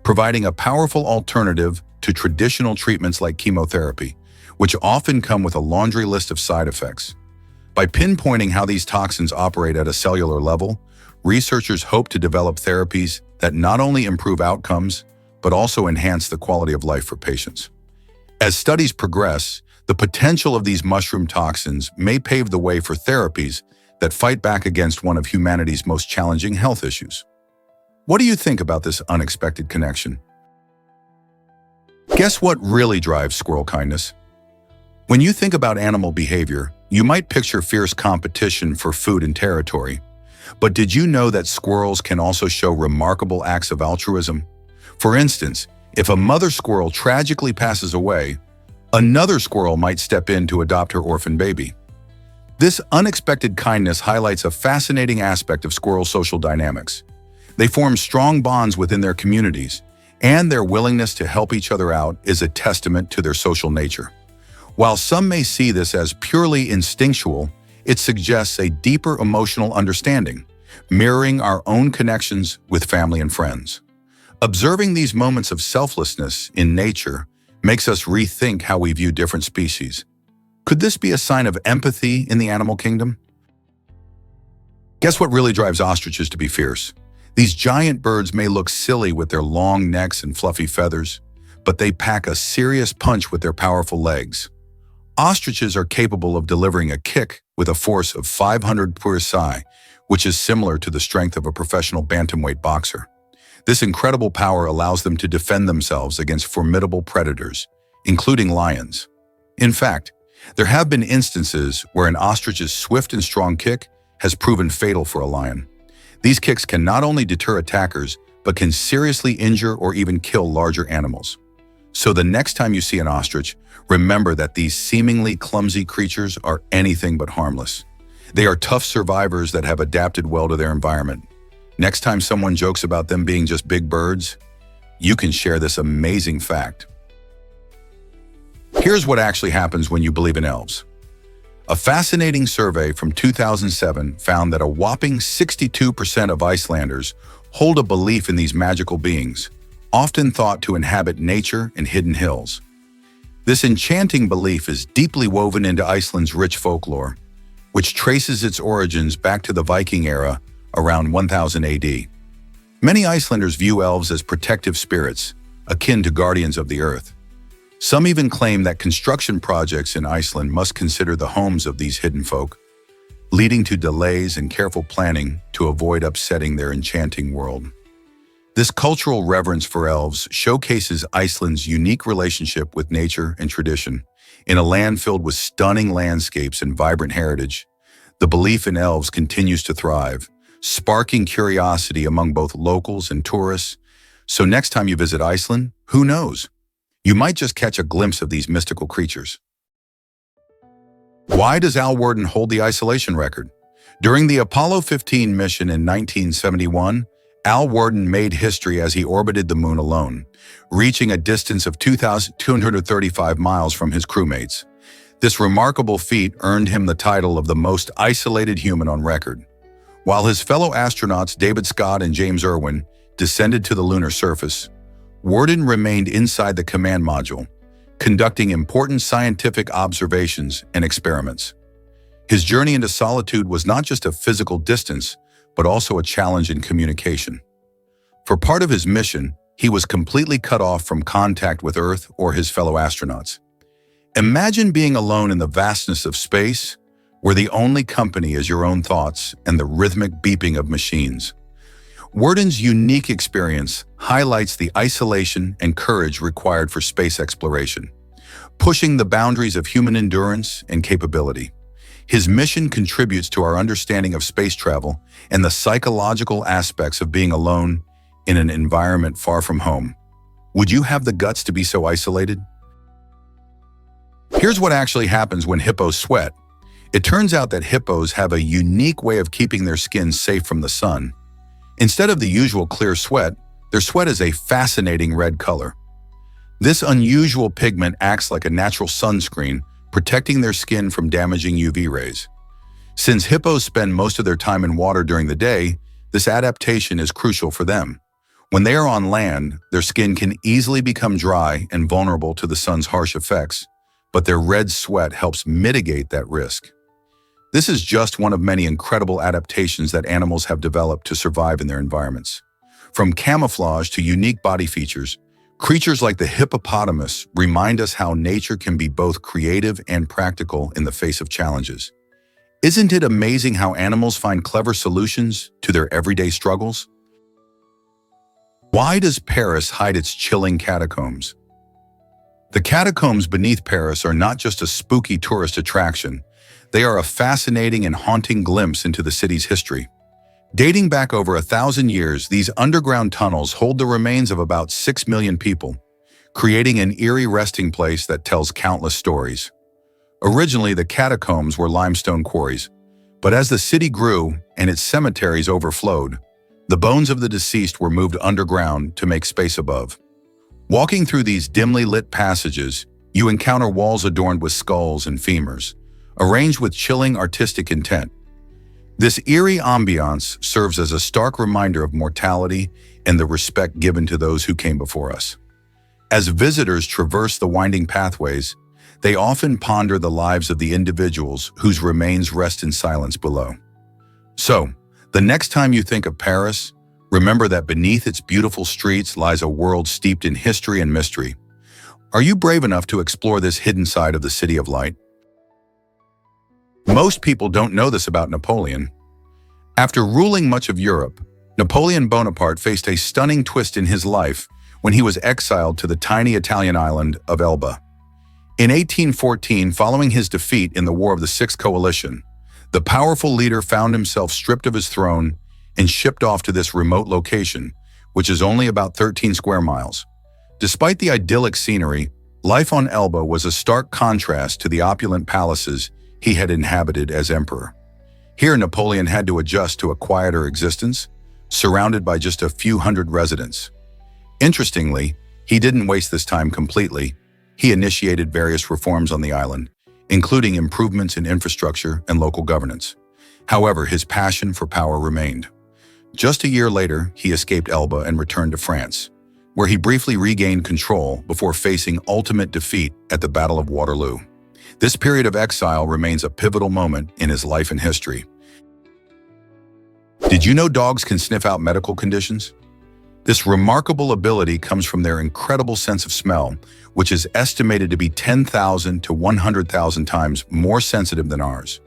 providing a powerful alternative to traditional treatments like chemotherapy, which often come with a laundry list of side effects. By pinpointing how these toxins operate at a cellular level, researchers hope to develop therapies that not only improve outcomes, but also enhance the quality of life for patients. As studies progress, the potential of these mushroom toxins may pave the way for therapies that fight back against one of humanity's most challenging health issues. What do you think about this unexpected connection? Guess what really drives squirrel kindness? When you think about animal behavior, you might picture fierce competition for food and territory. But did you know that squirrels can also show remarkable acts of altruism? For instance, if a mother squirrel tragically passes away, another squirrel might step in to adopt her orphan baby. This unexpected kindness highlights a fascinating aspect of squirrel social dynamics. They form strong bonds within their communities, and their willingness to help each other out is a testament to their social nature. While some may see this as purely instinctual, it suggests a deeper emotional understanding, mirroring our own connections with family and friends. Observing these moments of selflessness in nature makes us rethink how we view different species. Could this be a sign of empathy in the animal kingdom? Guess what really drives ostriches to be fierce? These giant birds may look silly with their long necks and fluffy feathers, but they pack a serious punch with their powerful legs. Ostriches are capable of delivering a kick with a force of 500 psi, which is similar to the strength of a professional bantamweight boxer. This incredible power allows them to defend themselves against formidable predators, including lions. In fact, there have been instances where an ostrich's swift and strong kick has proven fatal for a lion. These kicks can not only deter attackers, but can seriously injure or even kill larger animals. So the next time you see an ostrich, remember that these seemingly clumsy creatures are anything but harmless. They are tough survivors that have adapted well to their environment. Next time someone jokes about them being just big birds, you can share this amazing fact. Here's what actually happens when you believe in elves. A fascinating survey from 2007 found that a whopping 62% of Icelanders hold a belief in these magical beings, often thought to inhabit nature and hidden hills. This enchanting belief is deeply woven into Iceland's rich folklore, which traces its origins back to the Viking era around 1000 AD. Many Icelanders view elves as protective spirits, akin to guardians of the earth. Some even claim that construction projects in Iceland must consider the homes of these hidden folk, leading to delays and careful planning to avoid upsetting their enchanting world. This cultural reverence for elves showcases Iceland's unique relationship with nature and tradition. In a land filled with stunning landscapes and vibrant heritage, the belief in elves continues to thrive, sparking curiosity among both locals and tourists. So next time you visit Iceland, who knows? You might just catch a glimpse of these mystical creatures. Why does Al Worden hold the isolation record? During the Apollo 15 mission in 1971, Al Worden made history as he orbited the moon alone, reaching a distance of 2,235 miles from his crewmates. This remarkable feat earned him the title of the most isolated human on record. While his fellow astronauts David Scott and James Irwin descended to the lunar surface, Worden remained inside the command module, conducting important scientific observations and experiments. His journey into solitude was not just a physical distance, but also a challenge in communication. For part of his mission, he was completely cut off from contact with Earth or his fellow astronauts. Imagine being alone in the vastness of space, where the only company is your own thoughts and the rhythmic beeping of machines. Worden's unique experience highlights the isolation and courage required for space exploration, pushing the boundaries of human endurance and capability. His mission contributes to our understanding of space travel and the psychological aspects of being alone in an environment far from home. Would you have the guts to be so isolated? Here's what actually happens when hippos sweat. It turns out that hippos have a unique way of keeping their skin safe from the sun. Instead of the usual clear sweat, their sweat is a fascinating red color. This unusual pigment acts like a natural sunscreen, protecting their skin from damaging UV rays. Since hippos spend most of their time in water during the day, this adaptation is crucial for them. When they are on land, their skin can easily become dry and vulnerable to the sun's harsh effects, but their red sweat helps mitigate that risk. This is just one of many incredible adaptations that animals have developed to survive in their environments. From camouflage to unique body features, creatures like the hippopotamus remind us how nature can be both creative and practical in the face of challenges. Isn't it amazing how animals find clever solutions to their everyday struggles? Why does Paris hide its chilling catacombs? The catacombs beneath Paris are not just a spooky tourist attraction. They are a fascinating and haunting glimpse into the city's history. Dating back over 1,000 years, these underground tunnels hold the remains of about 6 million people, creating an eerie resting place that tells countless stories. Originally, the catacombs were limestone quarries, but as the city grew and its cemeteries overflowed, the bones of the deceased were moved underground to make space above. Walking through these dimly lit passages, you encounter walls adorned with skulls and femurs, arranged with chilling artistic intent. This eerie ambiance serves as a stark reminder of mortality and the respect given to those who came before us. As visitors traverse the winding pathways, they often ponder the lives of the individuals whose remains rest in silence below. So, the next time you think of Paris, remember that beneath its beautiful streets lies a world steeped in history and mystery. Are you brave enough to explore this hidden side of the City of Light? Most people don't know this about Napoleon. After ruling much of Europe, Napoleon Bonaparte faced a stunning twist in his life when he was exiled to the tiny Italian island of Elba. In 1814, following his defeat in the War of the Sixth Coalition, the powerful leader found himself stripped of his throne and shipped off to this remote location, which is only about 13 square miles. Despite the idyllic scenery, life on Elba was a stark contrast to the opulent palaces he had inhabited as emperor. Here, Napoleon had to adjust to a quieter existence, surrounded by just a few hundred residents. Interestingly, he didn't waste this time completely. He initiated various reforms on the island, including improvements in infrastructure and local governance. However, his passion for power remained. Just a year later, he escaped Elba and returned to France, where he briefly regained control before facing ultimate defeat at the Battle of Waterloo. This period of exile remains a pivotal moment in his life and history. Did you know dogs can sniff out medical conditions? This remarkable ability comes from their incredible sense of smell, which is estimated to be 10,000 to 100,000 times more sensitive than ours.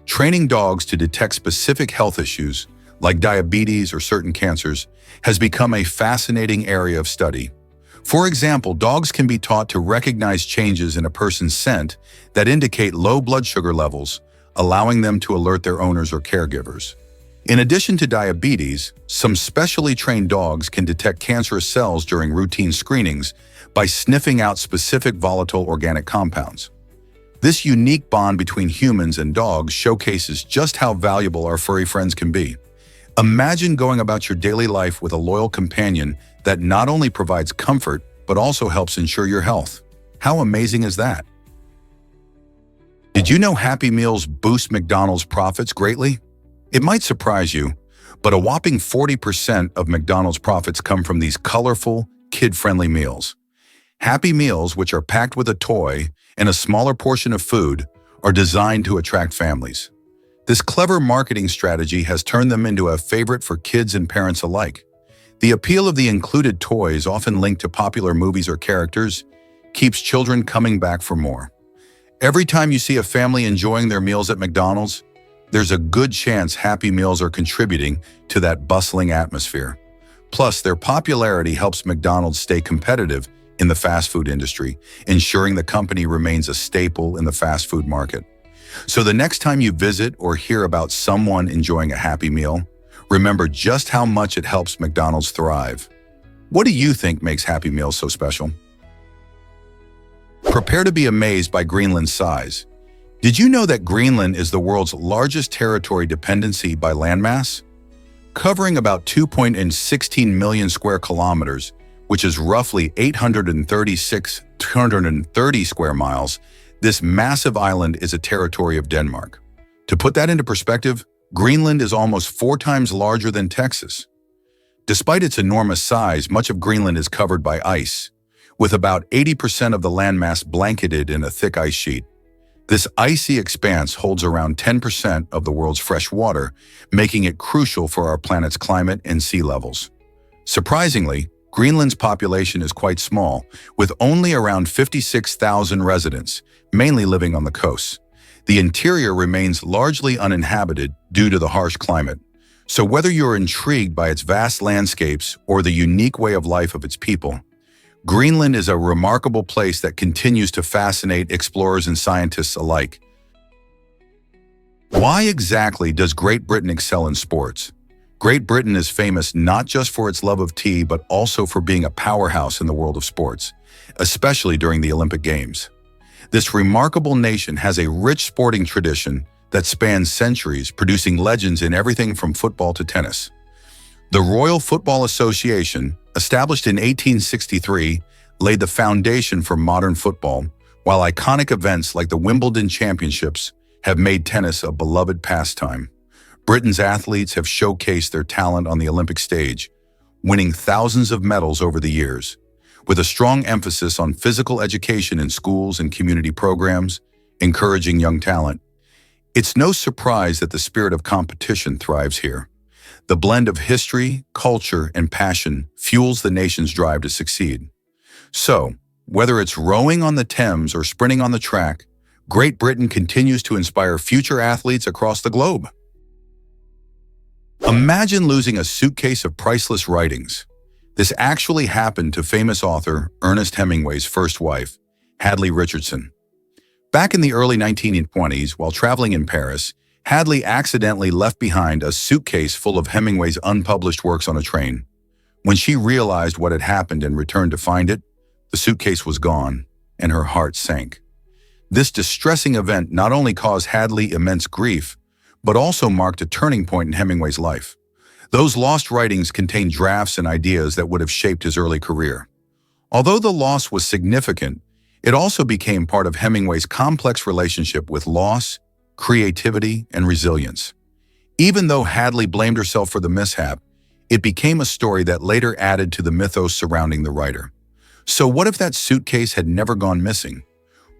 Training dogs to detect specific health issues, like diabetes or certain cancers, has become a fascinating area of study. For example, dogs can be taught to recognize changes in a person's scent that indicate low blood sugar levels, allowing them to alert their owners or caregivers. In addition to diabetes, some specially trained dogs can detect cancerous cells during routine screenings by sniffing out specific volatile organic compounds. This unique bond between humans and dogs showcases just how valuable our furry friends can be. Imagine going about your daily life with a loyal companion that not only provides comfort, but also helps ensure your health. How amazing is that? Did you know Happy Meals boost McDonald's profits greatly? It might surprise you, but a whopping 40% of McDonald's profits come from these colorful, kid-friendly meals. Happy Meals, which are packed with a toy and a smaller portion of food, are designed to attract families. This clever marketing strategy has turned them into a favorite for kids and parents alike. The appeal of the included toys, often linked to popular movies or characters, keeps children coming back for more. Every time you see a family enjoying their meals at McDonald's, there's a good chance Happy Meals are contributing to that bustling atmosphere. Plus, their popularity helps McDonald's stay competitive in the fast food industry, ensuring the company remains a staple in the fast food market. So the next time you visit or hear about someone enjoying a Happy Meal, remember just how much it helps McDonald's thrive. What do you think makes Happy Meals so special? Prepare to be amazed by Greenland's size. Did you know that Greenland is the world's largest territory dependency by landmass? Covering about 2.16 million square kilometers, which is roughly 230 square miles, this massive island is a territory of Denmark. To put that into perspective, Greenland is almost 4 times larger than Texas. Despite its enormous size, much of Greenland is covered by ice, with about 80% of the landmass blanketed in a thick ice sheet. This icy expanse holds around 10% of the world's fresh water, making it crucial for our planet's climate and sea levels. Surprisingly, Greenland's population is quite small, with only around 56,000 residents, mainly living on the coast. The interior remains largely uninhabited due to the harsh climate. So whether you're intrigued by its vast landscapes or the unique way of life of its people, Greenland is a remarkable place that continues to fascinate explorers and scientists alike. Why exactly does Great Britain excel in sports? Great Britain is famous not just for its love of tea, but also for being a powerhouse in the world of sports, especially during the Olympic Games. This remarkable nation has a rich sporting tradition that spans centuries, producing legends in everything from football to tennis. The Royal Football Association, established in 1863, laid the foundation for modern football, while iconic events like the Wimbledon Championships have made tennis a beloved pastime. Britain's athletes have showcased their talent on the Olympic stage, winning thousands of medals over the years. With a strong emphasis on physical education in schools and community programs, encouraging young talent, it's no surprise that the spirit of competition thrives here. The blend of history, culture, and passion fuels the nation's drive to succeed. So, whether it's rowing on the Thames or sprinting on the track, Great Britain continues to inspire future athletes across the globe. Imagine losing a suitcase of priceless writings. This actually happened to famous author Ernest Hemingway's first wife, Hadley Richardson. Back in the early 1920s, while traveling in Paris, Hadley accidentally left behind a suitcase full of Hemingway's unpublished works on a train. When she realized what had happened and returned to find it, the suitcase was gone, and her heart sank. This distressing event not only caused Hadley immense grief, but also marked a turning point in Hemingway's life. Those lost writings contained drafts and ideas that would have shaped his early career. Although the loss was significant, it also became part of Hemingway's complex relationship with loss, creativity, and resilience. Even though Hadley blamed herself for the mishap, it became a story that later added to the mythos surrounding the writer. So what if that suitcase had never gone missing?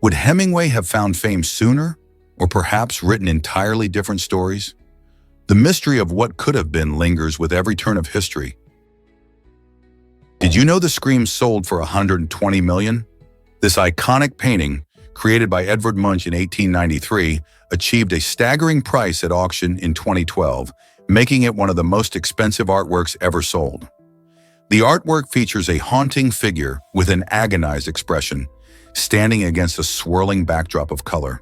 Would Hemingway have found fame sooner, or perhaps written entirely different stories? The mystery of what could have been lingers with every turn of history. Did you know the Scream sold for $120 million? This iconic painting, created by Edvard Munch in 1893, achieved a staggering price at auction in 2012, making it one of the most expensive artworks ever sold. The artwork features a haunting figure with an agonized expression, standing against a swirling backdrop of color.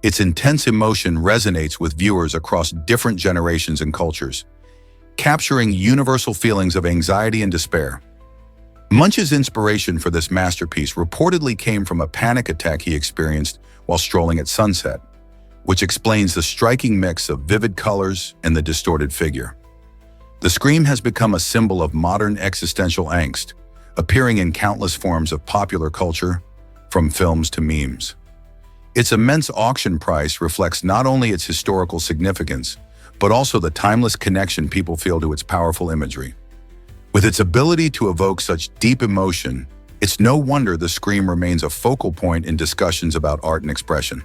Its intense emotion resonates with viewers across different generations and cultures, capturing universal feelings of anxiety and despair. Munch's inspiration for this masterpiece reportedly came from a panic attack he experienced while strolling at sunset, which explains the striking mix of vivid colors and the distorted figure. The Scream has become a symbol of modern existential angst, appearing in countless forms of popular culture, from films to memes. Its immense auction price reflects not only its historical significance, but also the timeless connection people feel to its powerful imagery. With its ability to evoke such deep emotion, it's no wonder the Scream remains a focal point in discussions about art and expression.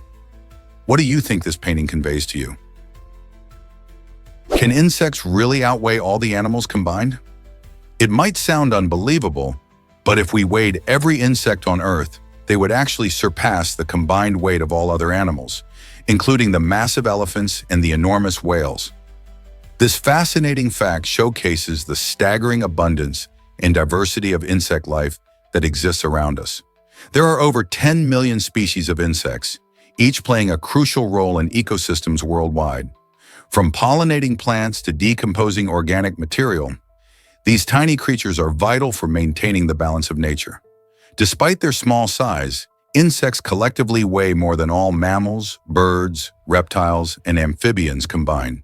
What do you think this painting conveys to you? Can insects really outweigh all the animals combined? It might sound unbelievable, but if we weighed every insect on Earth, they would actually surpass the combined weight of all other animals, including the massive elephants and the enormous whales. This fascinating fact showcases the staggering abundance and diversity of insect life that exists around us. There are over 10 million species of insects, each playing a crucial role in ecosystems worldwide. From pollinating plants to decomposing organic material, these tiny creatures are vital for maintaining the balance of nature. Despite their small size, insects collectively weigh more than all mammals, birds, reptiles, and amphibians combined.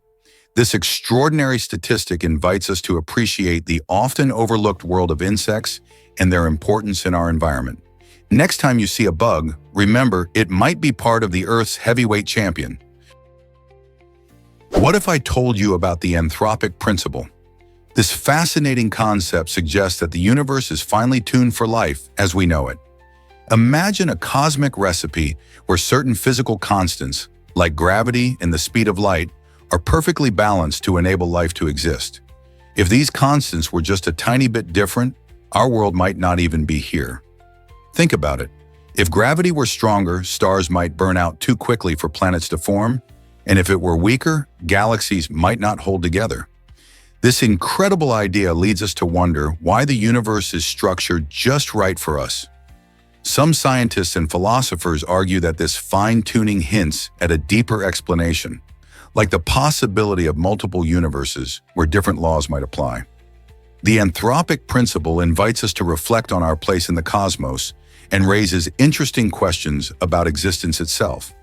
This extraordinary statistic invites us to appreciate the often overlooked world of insects and their importance in our environment. Next time you see a bug, remember it might be part of the Earth's heavyweight champion. What if I told you about the anthropic principle? This fascinating concept suggests that the universe is finely tuned for life as we know it. Imagine a cosmic recipe where certain physical constants, like gravity and the speed of light, are perfectly balanced to enable life to exist. If these constants were just a tiny bit different, our world might not even be here. Think about it. If gravity were stronger, stars might burn out too quickly for planets to form, and if it were weaker, galaxies might not hold together. This incredible idea leads us to wonder why the universe is structured just right for us. Some scientists and philosophers argue that this fine-tuning hints at a deeper explanation, like the possibility of multiple universes where different laws might apply. The anthropic principle invites us to reflect on our place in the cosmos and raises interesting questions about existence itself.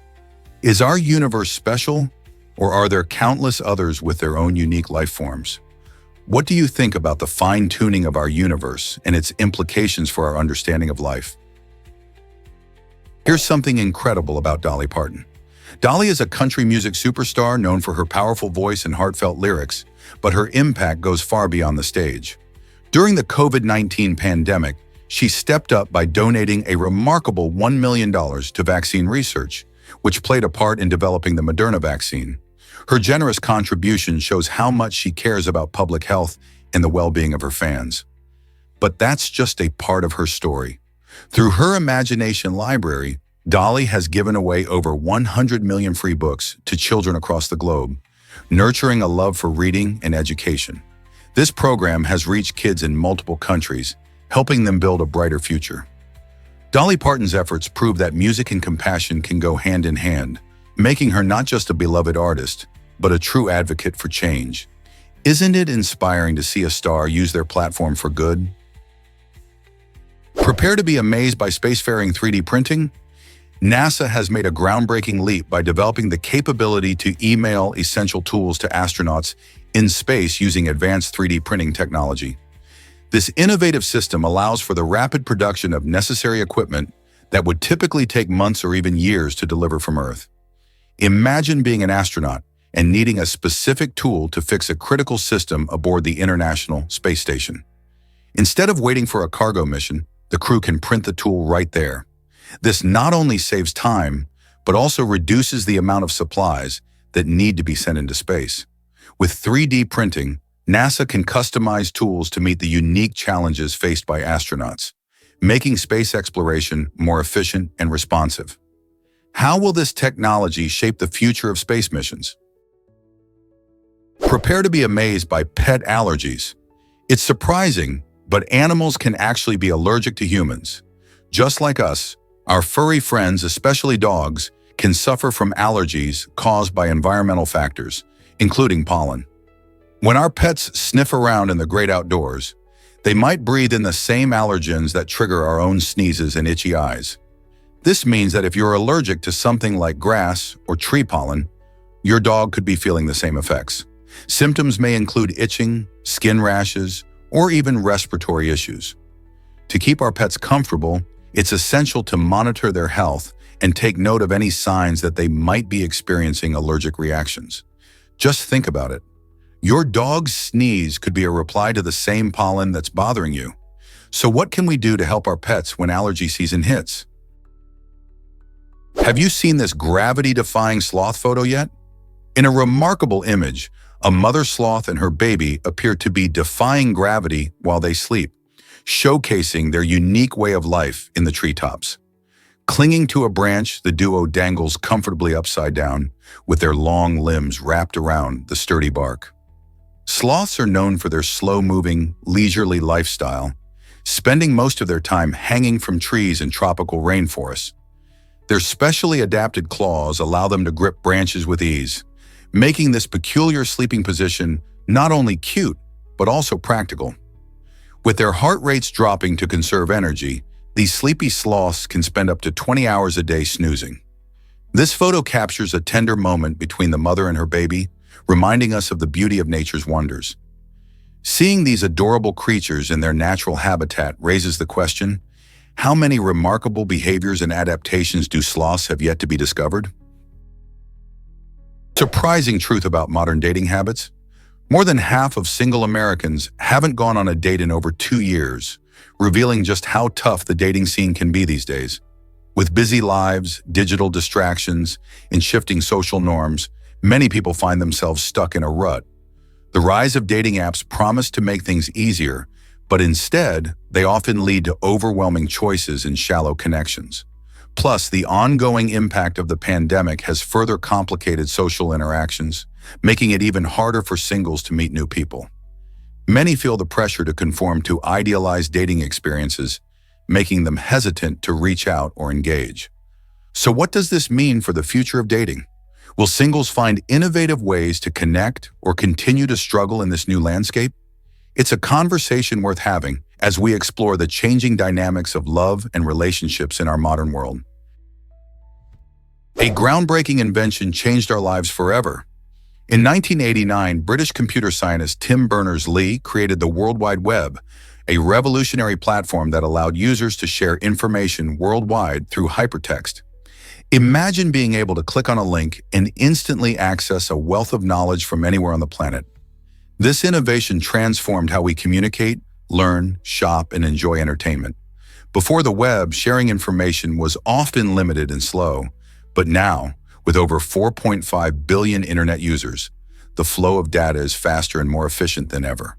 Is our universe special, or are there countless others with their own unique life forms? What do you think about the fine-tuning of our universe and its implications for our understanding of life? Here's something incredible about Dolly Parton. Dolly is a country music superstar known for her powerful voice and heartfelt lyrics, but her impact goes far beyond the stage. During the COVID-19 pandemic, she stepped up by donating a remarkable $1 million to vaccine research, which played a part in developing the Moderna vaccine. Her generous contribution shows how much she cares about public health and the well-being of her fans. But that's just a part of her story. Through her imagination library, Dolly has given away over 100 million free books to children across the globe, nurturing a love for reading and education. This program has reached kids in multiple countries, helping them build a brighter future. Dolly Parton's efforts prove that music and compassion can go hand in hand, making her not just a beloved artist, but a true advocate for change. Isn't it inspiring to see a star use their platform for good? Prepare to be amazed by spacefaring 3D printing? NASA has made a groundbreaking leap by developing the capability to email essential tools to astronauts in space using advanced 3D printing technology. This innovative system allows for the rapid production of necessary equipment that would typically take months or even years to deliver from Earth. Imagine being an astronaut and needing a specific tool to fix a critical system aboard the International Space Station. Instead of waiting for a cargo mission, the crew can print the tool right there. This not only saves time, but also reduces the amount of supplies that need to be sent into space. With 3D printing, NASA can customize tools to meet the unique challenges faced by astronauts, making space exploration more efficient and responsive. How will this technology shape the future of space missions? Prepare to be amazed by pet allergies. It's surprising, but animals can actually be allergic to humans. Just like us, our furry friends, especially dogs, can suffer from allergies caused by environmental factors, including pollen. When our pets sniff around in the great outdoors, they might breathe in the same allergens that trigger our own sneezes and itchy eyes. This means that if you're allergic to something like grass or tree pollen, your dog could be feeling the same effects. Symptoms may include itching, skin rashes, or even respiratory issues. To keep our pets comfortable, it's essential to monitor their health and take note of any signs that they might be experiencing allergic reactions. Just think about it. Your dog's sneeze could be a reply to the same pollen that's bothering you. So what can we do to help our pets when allergy season hits? Have you seen this gravity-defying sloth photo yet? In a remarkable image, a mother sloth and her baby appear to be defying gravity while they sleep, showcasing their unique way of life in the treetops. Clinging to a branch, the duo dangles comfortably upside down, with their long limbs wrapped around the sturdy bark. Sloths are known for their slow-moving, leisurely lifestyle, spending most of their time hanging from trees in tropical rainforests. Their specially adapted claws allow them to grip branches with ease, making this peculiar sleeping position not only cute, but also practical. With their heart rates dropping to conserve energy, these sleepy sloths can spend up to 20 hours a day snoozing. This photo captures a tender moment between the mother and her baby, reminding us of the beauty of nature's wonders. Seeing these adorable creatures in their natural habitat raises the question, how many remarkable behaviors and adaptations do sloths have yet to be discovered? Surprising truth about modern dating habits. More than half of single Americans haven't gone on a date in over 2 years, revealing just how tough the dating scene can be these days. With busy lives, digital distractions, and shifting social norms, many people find themselves stuck in a rut. The rise of dating apps promise to make things easier, but instead, they often lead to overwhelming choices and shallow connections. Plus, the ongoing impact of the pandemic has further complicated social interactions, making it even harder for singles to meet new people. Many feel the pressure to conform to idealized dating experiences, making them hesitant to reach out or engage. So what does this mean for the future of dating? Will singles find innovative ways to connect or continue to struggle in this new landscape? It's a conversation worth having as we explore the changing dynamics of love and relationships in our modern world. A groundbreaking invention changed our lives forever. In 1989, British computer scientist Tim Berners-Lee created the World Wide Web, a revolutionary platform that allowed users to share information worldwide through hypertext. Imagine being able to click on a link and instantly access a wealth of knowledge from anywhere on the planet. This innovation transformed how we communicate, learn, shop, and enjoy entertainment. Before the web, sharing information was often limited and slow, but now, with over 4.5 billion internet users, the flow of data is faster and more efficient than ever.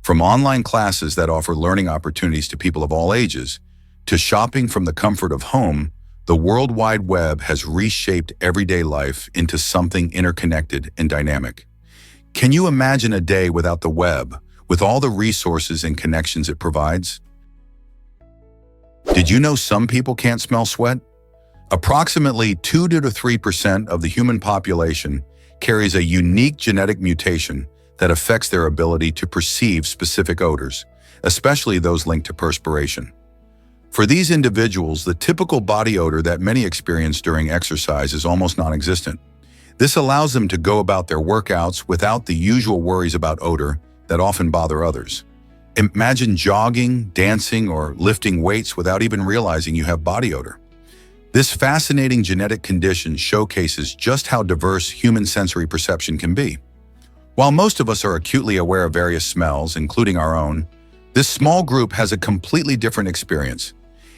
From online classes that offer learning opportunities to people of all ages, to shopping from the comfort of home, the World Wide Web has reshaped everyday life into something interconnected and dynamic. Can you imagine a day without the web, with all the resources and connections it provides? Did you know some people can't smell sweat? Approximately 2 to 3% of the human population carries a unique genetic mutation that affects their ability to perceive specific odors, especially those linked to perspiration. For these individuals, the typical body odor that many experience during exercise is almost non-existent. This allows them to go about their workouts without the usual worries about odor that often bother others. Imagine jogging, dancing, or lifting weights without even realizing you have body odor. This fascinating genetic condition showcases just how diverse human sensory perception can be. While most of us are acutely aware of various smells, including our own, this small group has a completely different experience.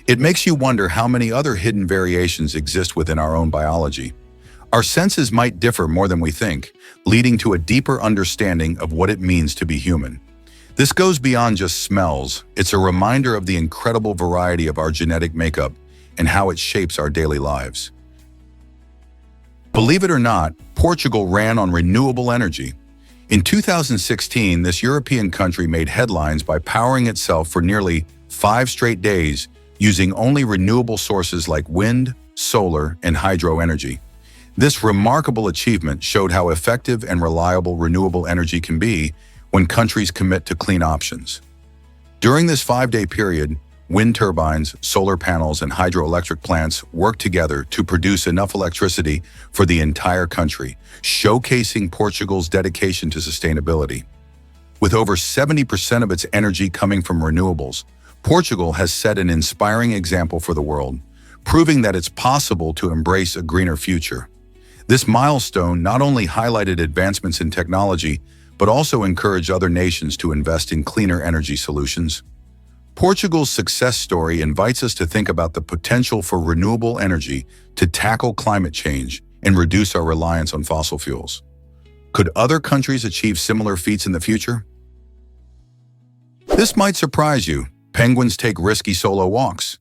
It makes you wonder how many other hidden variations exist within our own biology. Our senses might differ more than we think, leading to a deeper understanding of what it means to be human. This goes beyond just smells. It's a reminder of the incredible variety of our genetic makeup and how it shapes our daily lives. Believe it or not, Portugal ran on renewable energy. In 2016, this European country made headlines by powering itself for nearly 5 straight days using only renewable sources like wind, solar, and hydro energy. This remarkable achievement showed how effective and reliable renewable energy can be when countries commit to clean options. During this 5-day period, wind turbines, solar panels, and hydroelectric plants worked together to produce enough electricity for the entire country, showcasing Portugal's dedication to sustainability. With over 70% of its energy coming from renewables, Portugal has set an inspiring example for the world, proving that it's possible to embrace a greener future. This milestone not only highlighted advancements in technology, but also encouraged other nations to invest in cleaner energy solutions. Portugal's success story invites us to think about the potential for renewable energy to tackle climate change and reduce our reliance on fossil fuels. Could other countries achieve similar feats in the future? This might surprise you. Penguins take risky solo walks.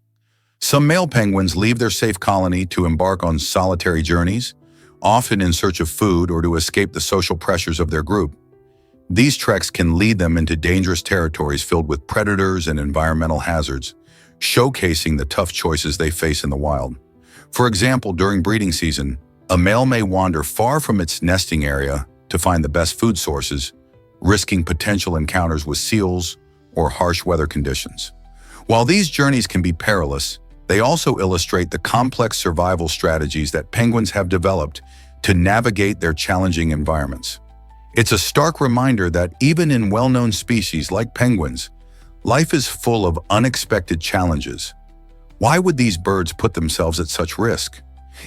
Some male penguins leave their safe colony to embark on solitary journeys, often in search of food or to escape the social pressures of their group. These treks can lead them into dangerous territories filled with predators and environmental hazards, showcasing the tough choices they face in the wild. For example, during breeding season, a male may wander far from its nesting area to find the best food sources, risking potential encounters with seals or harsh weather conditions. While these journeys can be perilous, they also illustrate the complex survival strategies that penguins have developed to navigate their challenging environments. It's a stark reminder that even in well-known species like penguins, life is full of unexpected challenges. Why would these birds put themselves at such risk?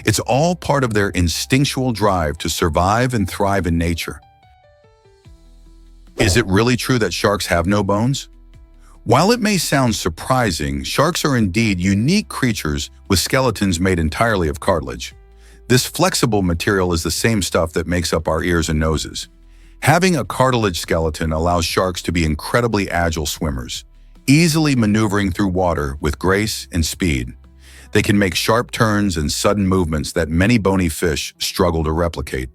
It's all part of their instinctual drive to survive and thrive in nature. Is it really true that sharks have no bones? While it may sound surprising, sharks are indeed unique creatures with skeletons made entirely of cartilage. This flexible material is the same stuff that makes up our ears and noses. Having a cartilage skeleton allows sharks to be incredibly agile swimmers, easily maneuvering through water with grace and speed. They can make sharp turns and sudden movements that many bony fish struggle to replicate.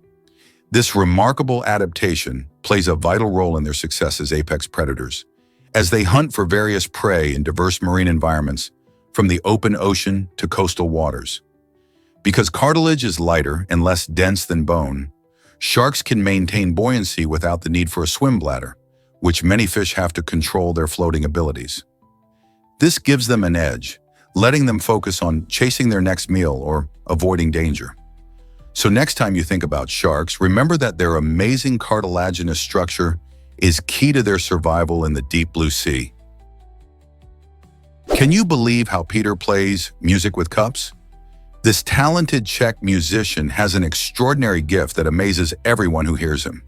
This remarkable adaptation plays a vital role in their success as apex predators, as they hunt for various prey in diverse marine environments, from the open ocean to coastal waters. Because cartilage is lighter and less dense than bone, sharks can maintain buoyancy without the need for a swim bladder, which many fish have to control their floating abilities. This gives them an edge, letting them focus on chasing their next meal or avoiding danger. So next time you think about sharks, remember that their amazing cartilaginous structure is key to their survival in the deep blue sea. Can you believe how Peter plays music with cups? This talented Czech musician has an extraordinary gift that amazes everyone who hears him.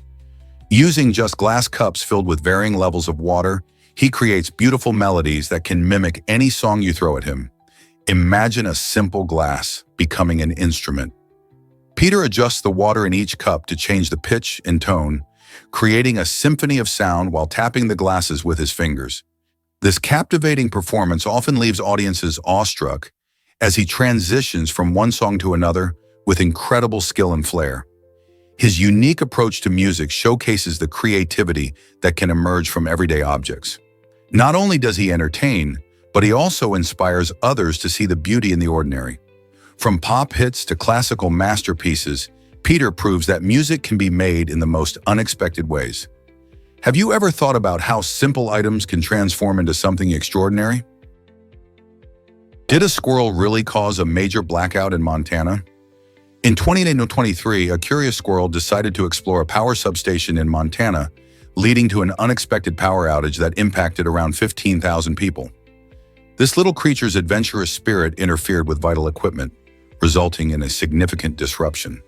Using just glass cups filled with varying levels of water, he creates beautiful melodies that can mimic any song you throw at him. Imagine a simple glass becoming an instrument. Peter adjusts the water in each cup to change the pitch and tone, creating a symphony of sound while tapping the glasses with his fingers. This captivating performance often leaves audiences awestruck as he transitions from one song to another with incredible skill and flair. His unique approach to music showcases the creativity that can emerge from everyday objects. Not only does he entertain, but he also inspires others to see the beauty in the ordinary. From pop hits to classical masterpieces, Peter proves that music can be made in the most unexpected ways. Have you ever thought about how simple items can transform into something extraordinary? Did a squirrel really cause a major blackout in Montana? In 2023, a curious squirrel decided to explore a power substation in Montana, leading to an unexpected power outage that impacted around 15,000 people. This little creature's adventurous spirit interfered with vital equipment, resulting in a significant disruption.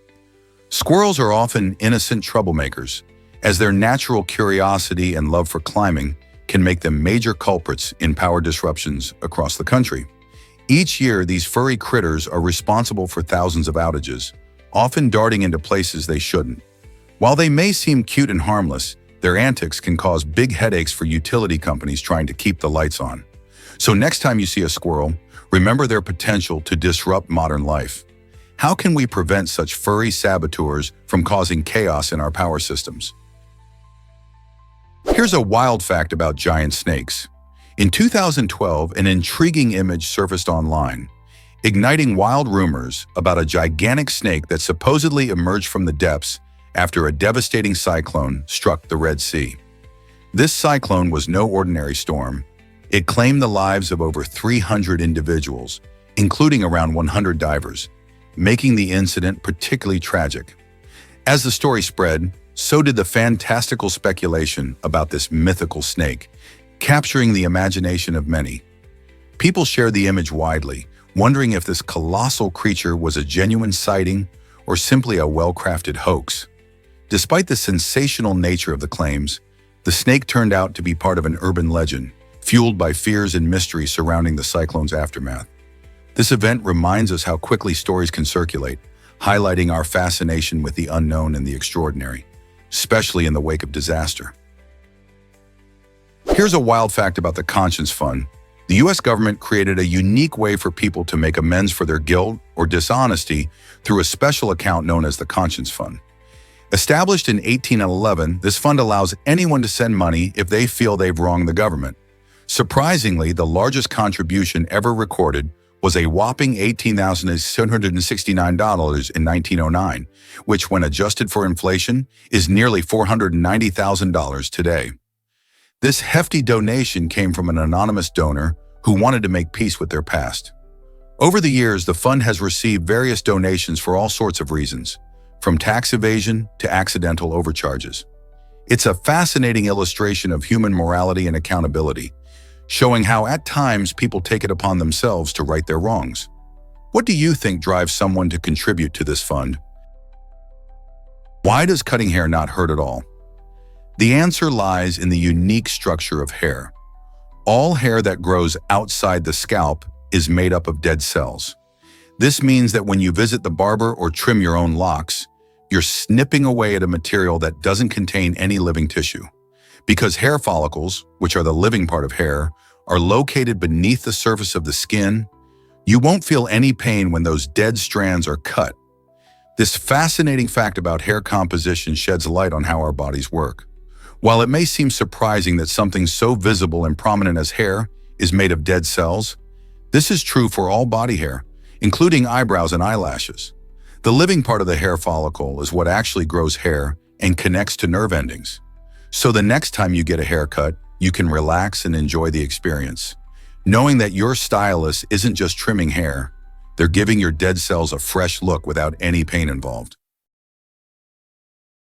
Squirrels are often innocent troublemakers, as their natural curiosity and love for climbing can make them major culprits in power disruptions across the country. Each year, these furry critters are responsible for thousands of outages, often darting into places they shouldn't. While they may seem cute and harmless, their antics can cause big headaches for utility companies trying to keep the lights on. So next time you see a squirrel, remember their potential to disrupt modern life. How can we prevent such furry saboteurs from causing chaos in our power systems? Here's a wild fact about giant snakes. In 2012, an intriguing image surfaced online, igniting wild rumors about a gigantic snake that supposedly emerged from the depths after a devastating cyclone struck the Red Sea. This cyclone was no ordinary storm. It claimed the lives of over 300 individuals, including around 100 divers, making the incident particularly tragic. As the story spread, so did the fantastical speculation about this mythical snake, capturing the imagination of many. People shared the image widely, wondering if this colossal creature was a genuine sighting or simply a well-crafted hoax. Despite the sensational nature of the claims, the snake turned out to be part of an urban legend, fueled by fears and mystery surrounding the cyclone's aftermath. This event reminds us how quickly stories can circulate, highlighting our fascination with the unknown and the extraordinary, especially in the wake of disaster. Here's a wild fact about the Conscience Fund. The U.S. government created a unique way for people to make amends for their guilt or dishonesty through a special account known as the Conscience Fund. Established in 1811, this fund allows anyone to send money if they feel they've wronged the government. Surprisingly, the largest contribution ever recorded was a whopping $18,769 in 1909, which, when adjusted for inflation, is nearly $490,000 today. This hefty donation came from an anonymous donor who wanted to make peace with their past. Over the years, the fund has received various donations for all sorts of reasons, from tax evasion to accidental overcharges. It's a fascinating illustration of human morality and accountability, showing how at times people take it upon themselves to right their wrongs. What do you think drives someone to contribute to this fund? Why does cutting hair not hurt at all? The answer lies in the unique structure of hair. All hair that grows outside the scalp is made up of dead cells. This means that when you visit the barber or trim your own locks, you're snipping away at a material that doesn't contain any living tissue. Because hair follicles, which are the living part of hair, are located beneath the surface of the skin, you won't feel any pain when those dead strands are cut. This fascinating fact about hair composition sheds light on how our bodies work. While it may seem surprising that something so visible and prominent as hair is made of dead cells, this is true for all body hair, including eyebrows and eyelashes. The living part of the hair follicle is what actually grows hair and connects to nerve endings. So the next time you get a haircut, you can relax and enjoy the experience, knowing that your stylist isn't just trimming hair, they're giving your dead cells a fresh look without any pain involved.